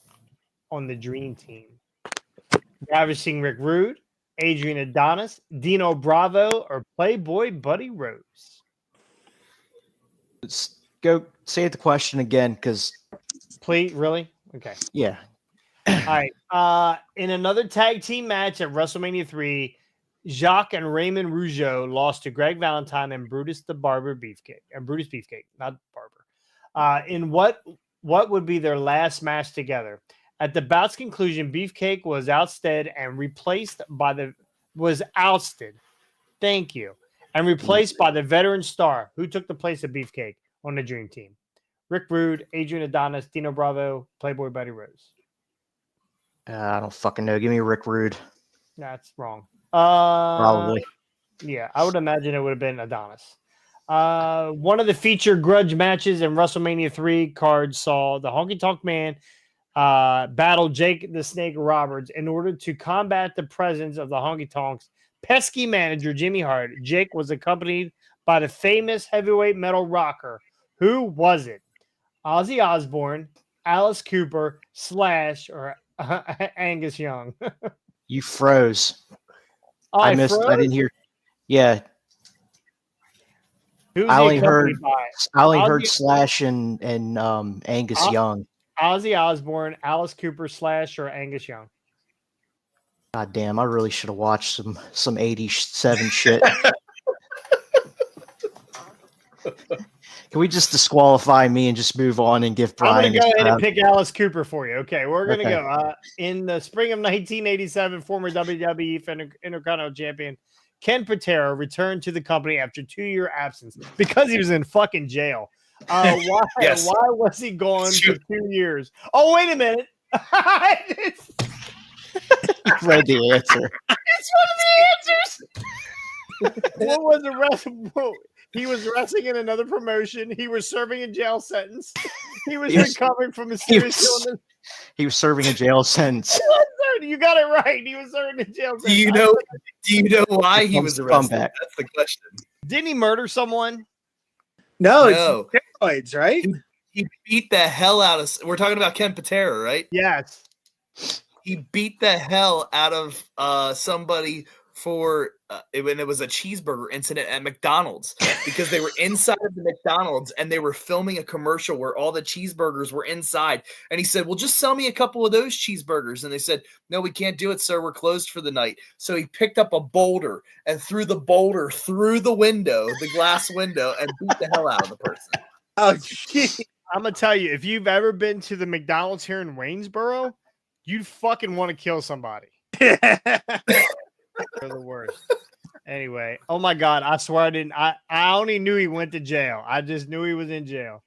on the Dream Team? Ravishing Rick Rude, Adrian Adonis, Dino Bravo, or Playboy Buddy Rose? Let's go say the question again, because Please, really? Okay. Yeah. All right. In another tag team match at WrestleMania 3, Jacques and Raymond Rougeau lost to Greg Valentine and Brutus the Barber Beefcake. And Brutus Beefcake, not Barber. In what would be their last match together? At the bout's conclusion, Beefcake was ousted and replaced by the Thank you. And replaced by the veteran star who took the place of Beefcake on the Dream Team. Rick Rude, Adrian Adonis, Dino Bravo, Playboy Buddy Rose. I don't fucking know. Give me Rick Rude. That's wrong. Probably. Yeah, I would imagine it would have been Adonis. One of the featured grudge matches in WrestleMania 3 cards saw the Honky Tonk Man battle Jake the Snake Roberts. In order to combat the presence of the Honky Tonks pesky manager Jimmy Hart, Jake was accompanied by the famous heavyweight metal rocker. Who was it? Ozzy Osbourne, Alice Cooper, Slash, or Angus Young? You froze. Oh, I missed. froze? I didn't hear. Yeah. Who's I only heard Ozzy- Slash and Angus Young. Ozzy Osbourne, Alice Cooper, Slash, or Angus Young? God damn! I really should have watched some 87 shit. Can we just disqualify me and just move on and give Brian? I'm going to go ahead and pick Alice Cooper for you. Okay, we're going to go. In the spring of 1987, former WWE Intercontinental Champion Ken Patera returned to the company after 2-year absence because he was in fucking jail. Why was he gone for 2 years? Oh, wait a minute. It's read the answer. It's one of the answers. What was the rest? He was wrestling in another promotion. He was serving a jail sentence. He was recovering from a serious illness. He was serving a jail sentence. You got it right. He was serving a jail sentence. Do you know why he was arrested? That's the question. Didn't he murder someone? No. It's steroids, right? He beat the hell out of. We're talking about Ken Patera, right? Yes. He beat the hell out of somebody for when it was a cheeseburger incident at McDonald's because they were inside of the McDonald's and they were filming a commercial where all the cheeseburgers were inside. And he said, well, just sell me a couple of those cheeseburgers. And they said, no, we can't do it, sir. We're closed for the night. So he picked up a boulder and threw the boulder through the window, the glass window, and beat the hell out of the person. Oh, geez. I'm going to tell you, if you've ever been to the McDonald's here in Waynesboro, you'd fucking want to kill somebody. They're the worst. Anyway, oh my God, I swear I didn't. I only knew he went to jail. I just knew he was in jail.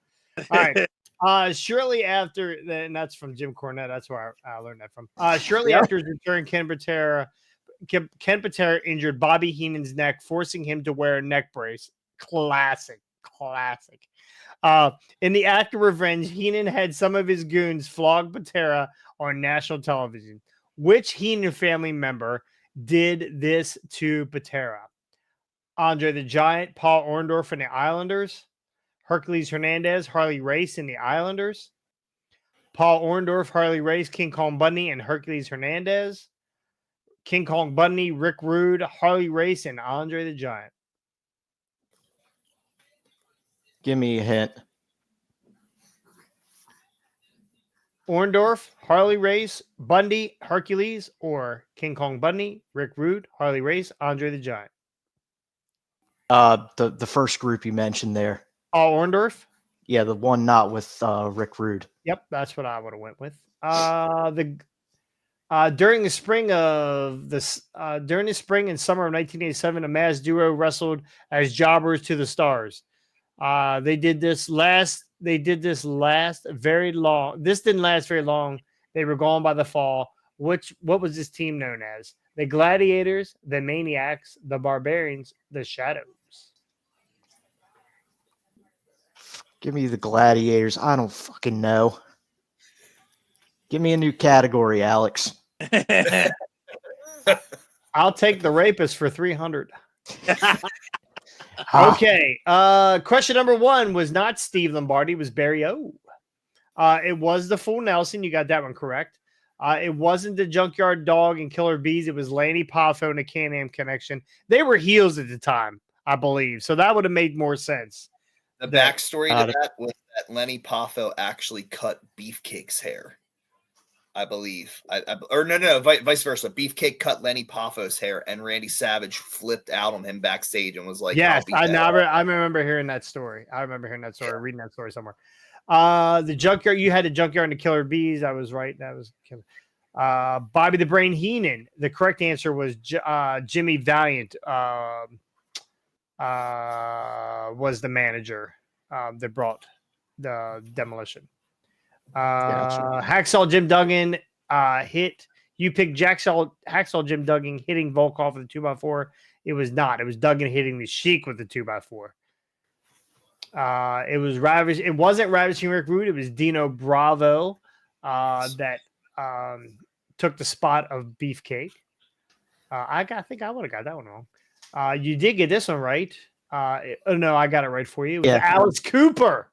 All right. Shortly after, and that's from Jim Cornette. That's where I learned that from. Shortly after his return, Ken Patera injured Bobby Heenan's neck, forcing him to wear a neck brace. Classic. In the act of revenge, Heenan had some of his goons flog Patera on national television. Which Heenan family member did this to Patera? Andre the Giant, Paul Orndorff and the Islanders, Hercules Hernandez, Harley Race and the Islanders, Paul Orndorff, Harley Race, King Kong Bundy and Hercules Hernandez, King Kong Bundy, Rick Rude, Harley Race and Andre the Giant. Give me a hint. Orndorff, Harley Race, Bundy, Hercules, or King Kong Bundy, Rick Rude, Harley Race, Andre the Giant. The first group you mentioned there. Oh, Orndorff? Yeah, the one not with Rick Rude. Yep, that's what I would have went with. During the spring and summer of 1987, a masked duo wrestled as jobbers to the stars. They did this last very long. This didn't last very long. They were gone by the fall. What was this team known as? The Gladiators, the Maniacs, the Barbarians, the Shadows. Give me the Gladiators. I don't fucking know. Give me a new category, Alex. I'll take the rapist for 300. Okay. Question number 1 was not Steve Lombardi, it was Barry O. It was the Full Nelson. You got that one correct. It wasn't the Junkyard Dog and Killer Bees. It was Lanny Poffo and the Can-Am Connection. They were heels at the time, I believe. So that would have made more sense. The backstory to that was that Lenny Poffo actually cut Beefcake's hair, I believe. No, vice versa. Beefcake cut Lenny Poffo's hair, and Randy Savage flipped out on him backstage and was like, "Yes, I remember hearing that story. Reading that story somewhere." The Junkyard, you had a Junkyard and the Killer Bees. I was right. That was Bobby the Brain Heenan. The correct answer was Jimmy Valiant. Was the manager that brought the demolition. Hacksaw Jim Duggan hit. You picked Hacksaw Jim Duggan hitting Volkov with the 2x4. It was not. It was Duggan hitting the Sheik with the 2x4. It was Ravish. It wasn't Ravishing Rick Rude. It was Dino Bravo that took the spot of Beefcake. I think I would have got that one wrong. You did get this one right. No, I got it right for you. It was Alice Cooper.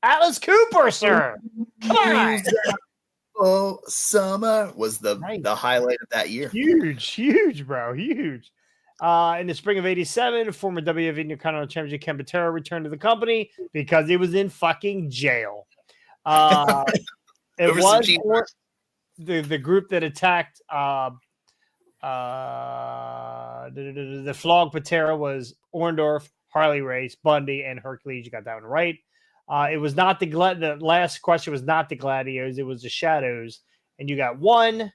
Alice Cooper, sir. Come on. Oh, summer was the highlight of that year. Huge, bro. Huge. In the spring of 87, former WWF Intercontinental Championship Ken Patera returned to the company because he was in fucking jail. It was the group that attacked the Flog Patera was Orndorff, Harley Race, Bundy, and Hercules. You got that one right. It was not the last question was not the Gladiators. It was the Shadows. And you got 1,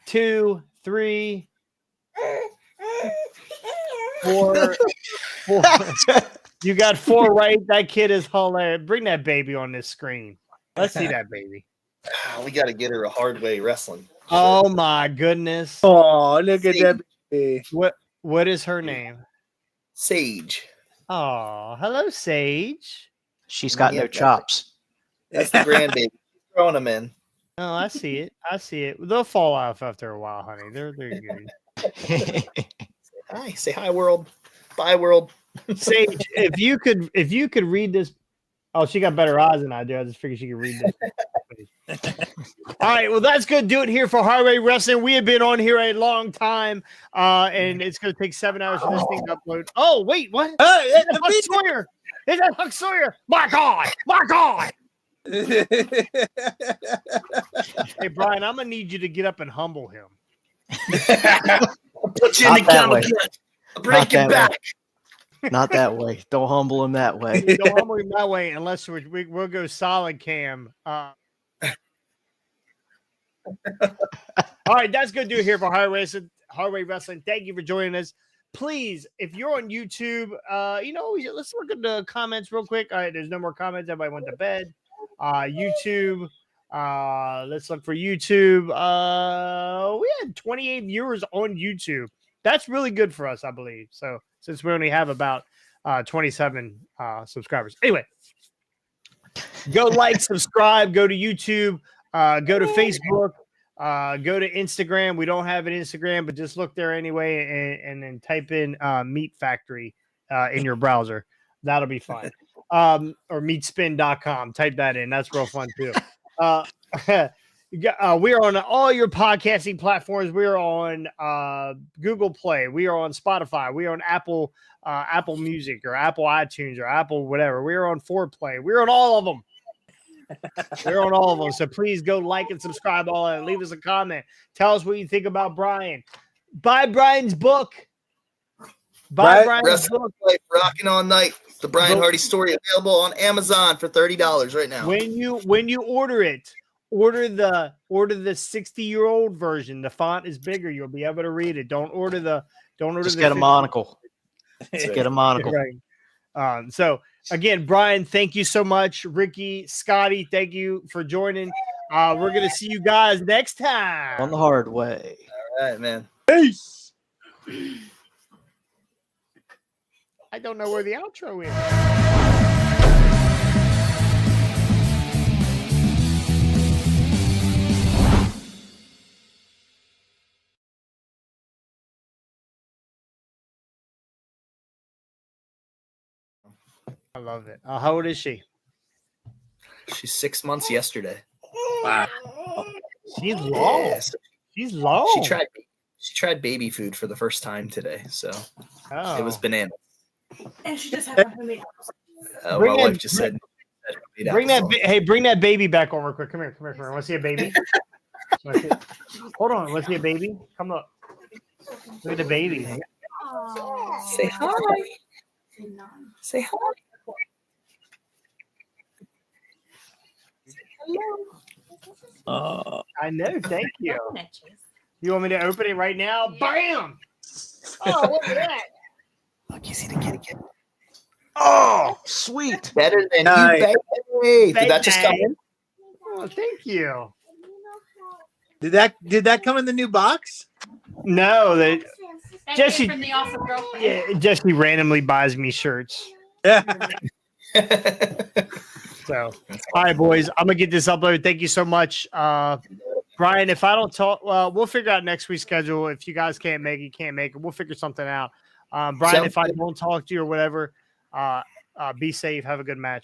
2, 3, 4. You got 4 right. That kid is hilarious. Bring that baby on this screen. Let's see that baby. We got to get her a hard way wrestling. Oh my goodness. Oh, look at that baby. What is her name? Sage. Oh, hello, Sage. She's got no chops. That's the grandbaby. Throwing them in. Oh, I see it. They'll fall off after a while, honey. They're good. Hi. Say hi, world. Bye, world. Sage, if you could read this. Oh, she got better eyes than I do. I just figured she could read this. All right, well, that's going to do it here for Highway Wrestling. We have been on here a long time, and it's going to take 7 hours for this thing to upload. Oh, wait, what? Huck Sawyer. Is that Huck Sawyer? My God. Hey, Brian, I'm going to need you to get up and humble him. I'll put you in the camera. Break it back. Not that way. Don't humble him that way. Don't humble him that way unless we'll go solid cam. All right, that's going to do it here for Highway Wrestling. Thank you for joining us. Please, if you're on YouTube, let's look at the comments real quick. All right, there's no more comments. Everybody went to bed. YouTube. Let's look for YouTube. We had 28 viewers on YouTube. That's really good for us, I believe. So since we only have about 27 subscribers. Anyway, go like, subscribe, go to YouTube, go to Facebook, go to Instagram. We don't have an Instagram, but just look there anyway and then type in Meat Factory in your browser. That'll be fun. Or meatspin.com. Type that in. That's real fun too. We are on all your podcasting platforms. We are on Google Play. We are on Spotify. We are on Apple Music or Apple iTunes or Apple whatever. We are on 4Play. We're on all of them. We're on all of them. So please go like and subscribe all that. Leave us a comment. Tell us what you think about Brian. Buy Brian's book. Buy Brian's book. Rocking All Night. The Brian Hardy story available on Amazon for $30 right now. When you order it, order the 60-year-old version. The font is bigger. You'll be able to read it. Don't order the Just get a monocle. Just get a monocle. Right. So again, Brian, thank you so much. Ricky, Scotty, thank you for joining. We're gonna see you guys next time on the hard way. All right, man. Peace. I don't know where the outro is. I love it. How old is she? She's 6 months yesterday. Wow. She's long. Yeah, she's long. She tried baby food for the first time today, so it was bananas. And she just had her homemade my wife just said, bring that baby back on real quick. Come here. Want to see a baby? Hold on. Want to see a baby? Come up. Look at the baby. Say hi. Say hi. I know. Thank you. You want me to open it right now? Bam! Oh, look at that. Look, you see the kitty kid. Oh, sweet. Better than you, baby. Did that just come in? Oh, thank you. Did that come in the new box? No, that Jesse from the awesome girlfriend. Yeah, Jesse randomly buys me shirts. Yeah. So, all right, boys, I'm gonna get this uploaded. Thank you so much, Brian. If I don't talk, well, we'll figure out next week's schedule. If you guys can't make it, we'll figure something out. Brian, if I don't talk to you or whatever, be safe. Have a good match.